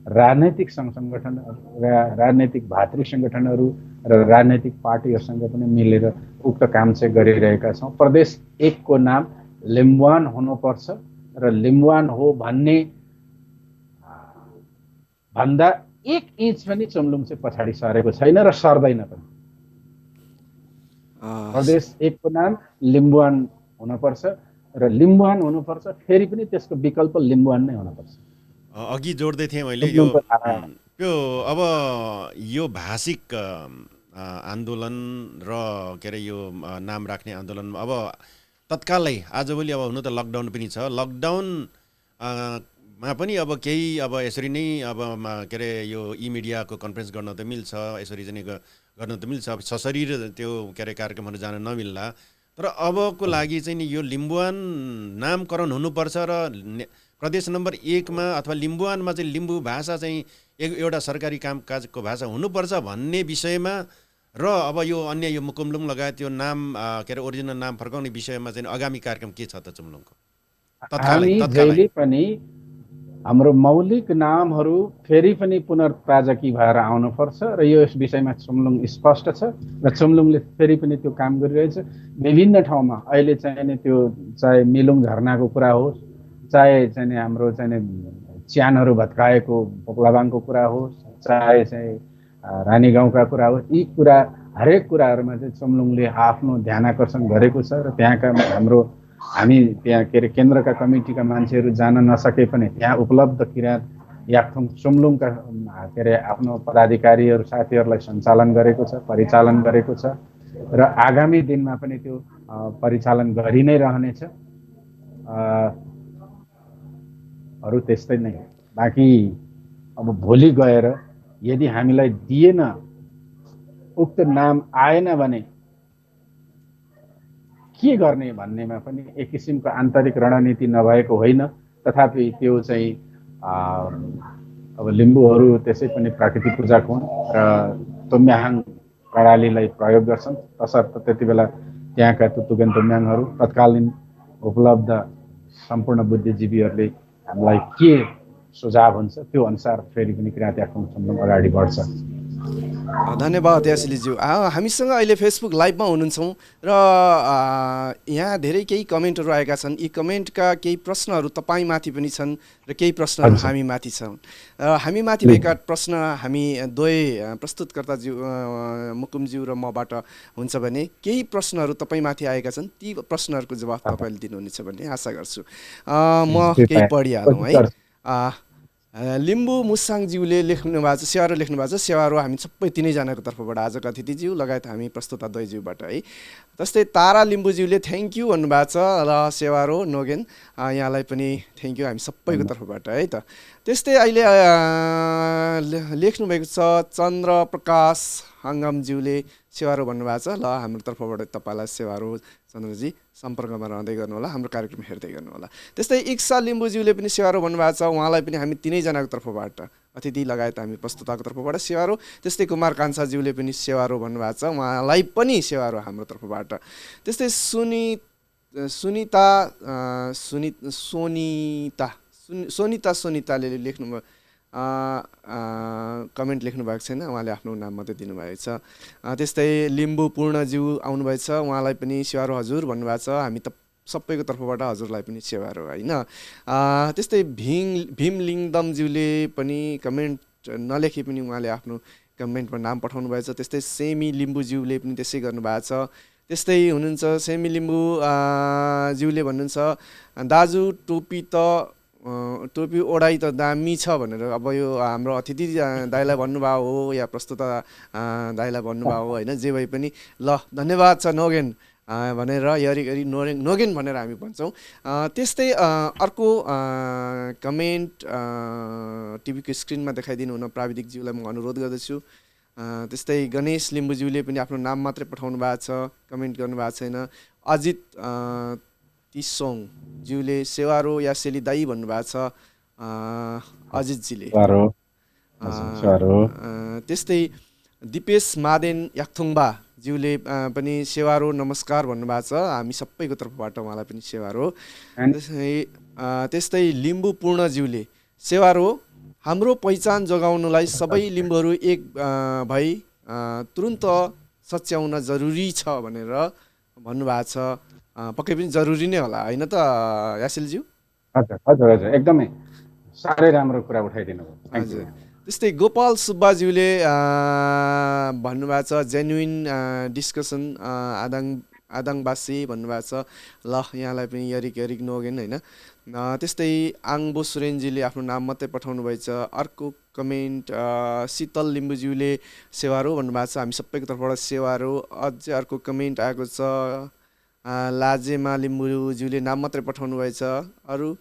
राजनैतिक सङ्घ सङ्गठन राजनैतिक भातृ सङ्गठनहरू र राजनैतिक पार्टीहरूसँग पनि मिलेर उक्त काम चाहिँ गरिरहेका छौँ। प्रदेश 1 को नाम लिम्बुवान हुनुपर्छ र लिम्बुवान हो भन्दा 1 इन्च पनि चुम्लुङ चाहिँ पछाडि सरेको छैन र सर्दैन पनि। प्रदेश 1 को नाम लिम्बुवान हुनुपर्छ र लिम्बुवान हुनुपर्छ, फेरि पनि त्यसको विकल्प लिम्बुवान नै हुनुपर्छ। अघि जोड्दै थिएँ मैले यो चुम्लुङको त्यो अब यो भाषिक आन्दोलन र के अरे यो नाम राख्ने आन्दोलन अब तत्कालै आजभोलि अब हुनु त लकडाउन पनि छ, लकडाउन मा पनि अब केही अब यसरी नै अब के अरे यो ई मिडियाको कन्फरेन्स गर्न त मिल्छ, यसरी चाहिँ गर्न त मिल्छ, अब सशरीर त्यो के अरे कार्यक्रमहरू जान नमिल्ला। तर अबको लागि चाहिँ नि यो लिम्बुवान नामकरण हुनुपर्छ र प्रदेश नम्बर 1 मा अथवा लिम्बुवानमा चाहिँ लिम्बू भाषा चाहिँ एउटा सरकारी कामकाजको भाषा हुनुपर्छ भन्ने विषयमा र अब यो अन्य यो मुकुमलुङ लगायत यो नाम के अरे ओरिजिनल नाम फर्काउने विषयमा चाहिँ आगामी कार्यक्रम के छ त चुम्लुङको? हामी जहिले पनि हाम्रो मौलिक नामहरू फेरि पनि पुनर्ताजकी भएर आउनुपर्छ र यो विषयमा चुम्लुङ स्पष्ट छ र चुम्लुङले फेरि पनि त्यो काम गरिरहेछ। विभिन्न ठाउँमा अहिले चाहिँ नि त्यो चाहे मिलुङ झरनाको कुरा होस्, चाहे चाहिँ नि हाम्रो चाहिँ नि च्यानहरू भत्काएको पोक्लाबाङको कुरा होस्, चाहे चाहिँ रानी गाउँका कुरा होस्, यी कुरा हरेक कुराहरूमा चाहिँ चुम्लुङले आफ्नो ध्यान आकर्षण गरेको छ र त्यहाँका हामी त्यहाँ के अरे केन्द्रका कमिटीका मान्छेहरू जान नसके पनि त्यहाँ उपलब्ध किराँत याक्थुङ चुम्लुङका के अरे आफ्नो पदाधिकारीहरू साथीहरूलाई सञ्चालन गरेको छ, परिचालन गरेको छ र आगामी दिनमा पनि त्यो परिचालन गरि नै रहनेछ। अरू त्यस्तै नै। बाँकी अब भोलि गएर यदि हामीलाई दिएन, उक्त नाम आएन भने के गर्ने भन्नेमा पनि एक किसिमको आन्तरिक रणनीति नभएको होइन। तथापि त्यो चाहिँ अब लिम्बूहरू त्यसै पनि प्राकृतिक पूजाको हुन् र तुम्याहाङ प्रणालीलाई प्रयोग गर्छन्, तसर्थ त्यति बेला त्यहाँका तुतुगेन तुम्याङहरू तत्कालीन उपलब्ध सम्पूर्ण बुद्धिजीवीहरूले हामीलाई के सुझाव हुन्छ त्यो अनुसार फेरि पनि किराँत याक्थुङ चुम्लुङ अगाडि बढ्छ। धन्यवाद यासिलीज्यू। हामीसँग अहिले फेसबुक लाइभमा हुनुहुन्छौँ र यहाँ धेरै केही कमेन्टहरू आएका छन्। यी कमेन्टका केही प्रश्नहरू तपाईँमाथि पनि छन् र केही प्रश्नहरू हामीमाथि छन्। हामीमाथि भएका प्रश्न हामी दुवै प्रस्तुतकर्ताज्यू मुकुमज्यू र मबाट हुन्छ भने केही प्रश्नहरू तपाईँमाथि आएका छन्, ती प्रश्नहरूको जवाफ तपाईँले दिनुहुनेछ भन्ने आशा गर्छु। म केही पढिहालौँ है। लिम्बू मुसाङज्यूले लेख्नु भएको छ, सेवारो लेख्नु भएको छ। सेवारो हामी सबै तिनैजनाको तर्फबाट आजका अतिथिज्यू लगायत हामी प्रस्तुता द्वयज्यूबाट है। जस्तै तारा लिम्बूज्यूले थ्याङ्क यू भन्नुभएको छ र सेवारो नोगेन यहाँलाई पनि थ्याङ्क यू हामी सबैको तर्फबाट है त। त्यस्तै अहिले लेख्नुभएको छ चन्द्र प्रकाश हङ्गमज्यूले सेवारो भन्नुभएको छ। ल हाम्रो तर्फबाट तपाईँलाई सेवारो चन्द्रजी सम्पर्कमा रहँदै गर्नुहोला, हाम्रो कार्यक्रम हेर्दै गर्नुहोला। त्यस्तै इक्सा लिम्बूज्यूले पनि सेवारो भन्नुभएको छ, उहाँलाई पनि हामी तिनैजनाको तर्फबाट अतिथि लगायत हामी प्रस्तुताको तर्फबाट सेवारो। त्यस्तै कुमार कान्छाज्यूले पनि सेवारो भन्नुभएको छ, उहाँलाई पनि सेवारो हाम्रो तर्फबाट। त्यस्तै सोनिताले लेख्नु कमेन्ट लेख्नु भएको छैन, उहाँले आफ्नो नाम मात्रै दिनुभएको छ। त्यस्तै लिम्बू पूर्णज्यू आउनुभएको छ, उहाँलाई पनि सेवारो हजुर भन्नुभएको छ, हामी त सबैको तर्फबाट हजुरलाई पनि सेवारो होइन। त्यस्तै भीमलिङ्गदमज्यूले पनि कमेन्ट नलेखे पनि उहाँले आफ्नो कमेन्टमा नाम पठाउनु भएको छ। त्यस्तै सेमी लिम्बूज्यूले पनि त्यसै गर्नुभएको छ। त्यस्तै हुनुहुन्छ सेमी लिम्बू ज्यूले भन्नुहुन्छ दाजु टोपी ओढाइ त दामी छ भनेर अब यो हाम्रो अतिथि दाइलाई भन्नुभयो हो या प्रस्तुता दाइलाई भन्नुभयो हो होइन, जे भए पनि ल धन्यवाद छ नोगेन भनेर यरी नोगेन भनेर हामी भन्छौँ। त्यस्तै अर्को कमेन्ट टिभीको स्क्रिनमा देखाइदिनु हुन प्राविधिकज्यूलाई म अनुरोध गर्दछु। त्यस्तै गणेश लिम्बूज्यूले पनि आफ्नो नाम मात्रै पठाउनु भएको छ, कमेन्ट गर्नुभएको छैन। अजित तिसोङ ज्यूले सेवारो या सेली दाई भन्नुभएको छ अजितजीले। त्यस्तै दिपेश मादेन याक्थुङबा ज्यूले पनि सेवारो नमस्कार भन्नुभएको छ, हामी सबैको तर्फबाट उहाँलाई पनि सेवारो। त्यस्तै लिम्बू पूर्णज्यूले सेवारो हाम्रो पहिचान जोगाउनलाई सबै लिम्बूहरू एक भई तुरुन्त सच्याउन जरुरी छ भनेर भन्नुभएको छ। पक्कै पनि जरुरी नै होला होइन त यासिलज्यू? हजुर हजुर हजुर एकदमै साह्रै राम्रो कुरा उठाइदिनु भयो। हजुर त्यस्तै गोपाल सुब्बाज्यूले भन्नुभएको छ जेन्युइन डिस्कसन आदाङवासी भन्नुभएको छ। ल यहाँलाई पनि यरिक यरिक नोगेन होइन। त्यस्तै आङबो सुरेनजीले आफ्नो नाम मात्रै पठाउनु भएछ। अर्को कमेन्ट शीतल लिम्बुज्यूले सेवारो भन्नुभएको छ, हामी सबैको तर्फबाट सेवारो। अझै अर्को कमेन्ट आएको छ लाजेमा लिम्बुज्यूले नाम मात्रै पठाउनु भएछ। अरू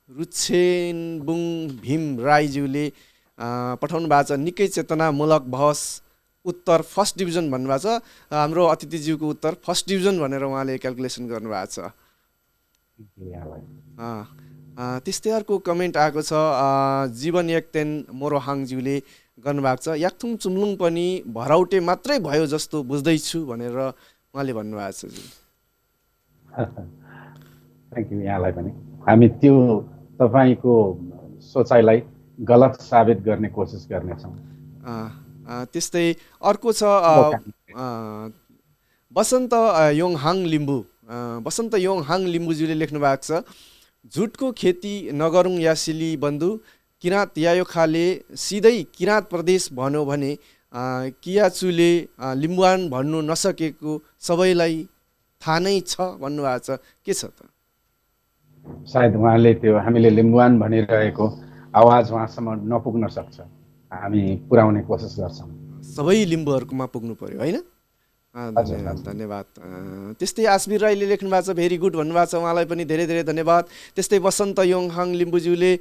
रुछेनबुङ भीम राईज्यूले पठाउनु भएको छ निकै चेतनामूलक बहस उत्तर फर्स्ट डिभिजन भन्नुभएको छ। हाम्रो अतिथिज्यूको उत्तर फर्स्ट डिभिजन भनेर उहाँले क्यालकुलेसन गर्नुभएको छ। त्यस्तै अर्को कमेन्ट आएको छ जीवन एकतेन मोरोहाङज्यूले गर्नुभएको छ याक्थुङ चुम्लुङ पनि भराउटे मात्रै भयो जस्तो बुझ्दैछु भनेर उहाँले भन्नुभएको छ। थ्याङ्क यू यहाँलाई पनि। हामी त्यो तपाईँको सोचाइलाई गलत साबित गर्ने कोसिस गर्नेछौँ। त्यस्तै अर्को छ बसन्त योङहाङ लिम्बू। बसन्त योङहाङ लिम्बुज्यूले लेख्नु भएको छ झुटको खेती नगरौँ यासिली बन्धु किराँत यायोखाले सिधै किराँत प्रदेश भन्यो भने कियाचुले लिम्बुवान भन्नु नसकेको सबैलाई थाहा नै छ भन्नुभएको छ। के छ त? सायद उहाँले त्यो हामीले लिम्बुवान भनिरहेको आवाज उहाँसम्म नपुग्न सक्छ, हामी पुर्याउने कोसिस गर्छौँ। सबै लिम्बुहरूकोमा पुग्नु पर्यो होइन। धन्यवाद। त्यस्तै आसबिर राईले लेख्नु भएको छ भेरी गुड भन्नुभएको छ, उहाँलाई पनि धेरै धेरै धन्यवाद। त्यस्तै बसन्त योङहाङ लिम्बुज्यूले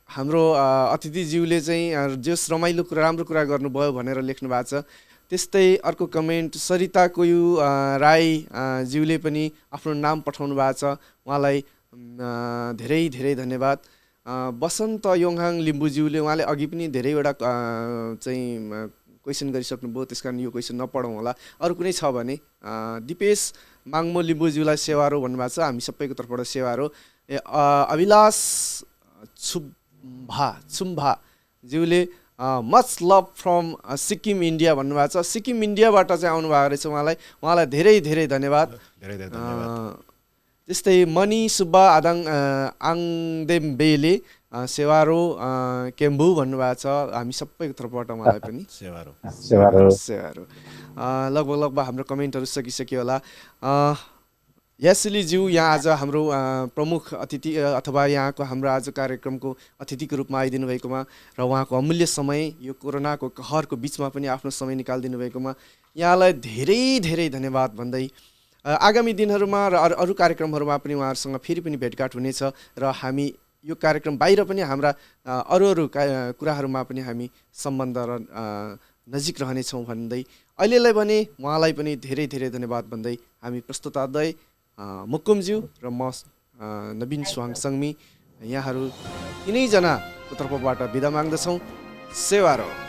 हाम्रो अतिथिज्यूले चाहिँ जस रमाइलो कुरा राम्रो कुरा गर्नुभयो भनेर लेख्नु भएको छ। त्यस्तै अर्को कमेन्ट सरिता कोयु राई ज्यूले पनि आफ्नो नाम पठाउनु भएको छ, उहाँलाई धेरै धेरै धन्यवाद। बसन्त योङहाङ लिम्बुज्यूले उहाँले अघि पनि धेरैवटा चाहिँ क्वेसन गरिसक्नुभयो, त्यस कारण यो क्वेसन नपढौँ होला। अरू कुनै छ भने दिपेश माङ्मो लिम्बुज्यूलाई सेवारो भन्नुभएको छ, हामी सबैको तर्फबाट सेवारो। अभिलाष छुम्भा ज्यूले much love from Sikkim India भन्नुभएको छ। सिक्किम इन्डियाबाट चाहिँ आउनुभएको रहेछ उहाँलाई धेरै धेरै धन्यवाद। त्यस्तै मणि सुब्बा आङदेम्बेले सेवारो केम्बु भन्नुभएको छ, हामी सबैको तर्फबाट उहाँलाई पनि सेवारो। लगभग हाम्रो कमेन्टहरू सकिसक्यो होला। यासिलीज्यू यहाँ आज हाम्रो प्रमुख अतिथि अथवा यहाँको हाम्रो आज कार्यक्रमको अतिथिको रूपमा आइदिनु भएकोमा र उहाँको अमूल्य समय यो कोरोनाको कहरको बिचमा पनि आफ्नो समय निकालिदिनु भएकोमा यहाँलाई धेरै धेरै धन्यवाद भन्दै आगामी दिनहरूमा र अरू कार्यक्रमहरूमा पनि उहाँहरूसँग फेरि पनि भेटघाट हुनेछ र हामी यो कार्यक्रम बाहिर पनि हाम्रा अरू कुराहरूमा पनि हामी सम्बन्ध र नजिक रहनेछौँ भन्दै अहिलेलाई भने उहाँलाई पनि धेरै धेरै धन्यवाद भन्दै हामी प्रस्तुतादय मुकुमज्यू र म नवीन सुहाङ सङ्मी यहाँहरू तिनैजनाको तर्फबाट बिदा माग्दछौँ। सेवारो।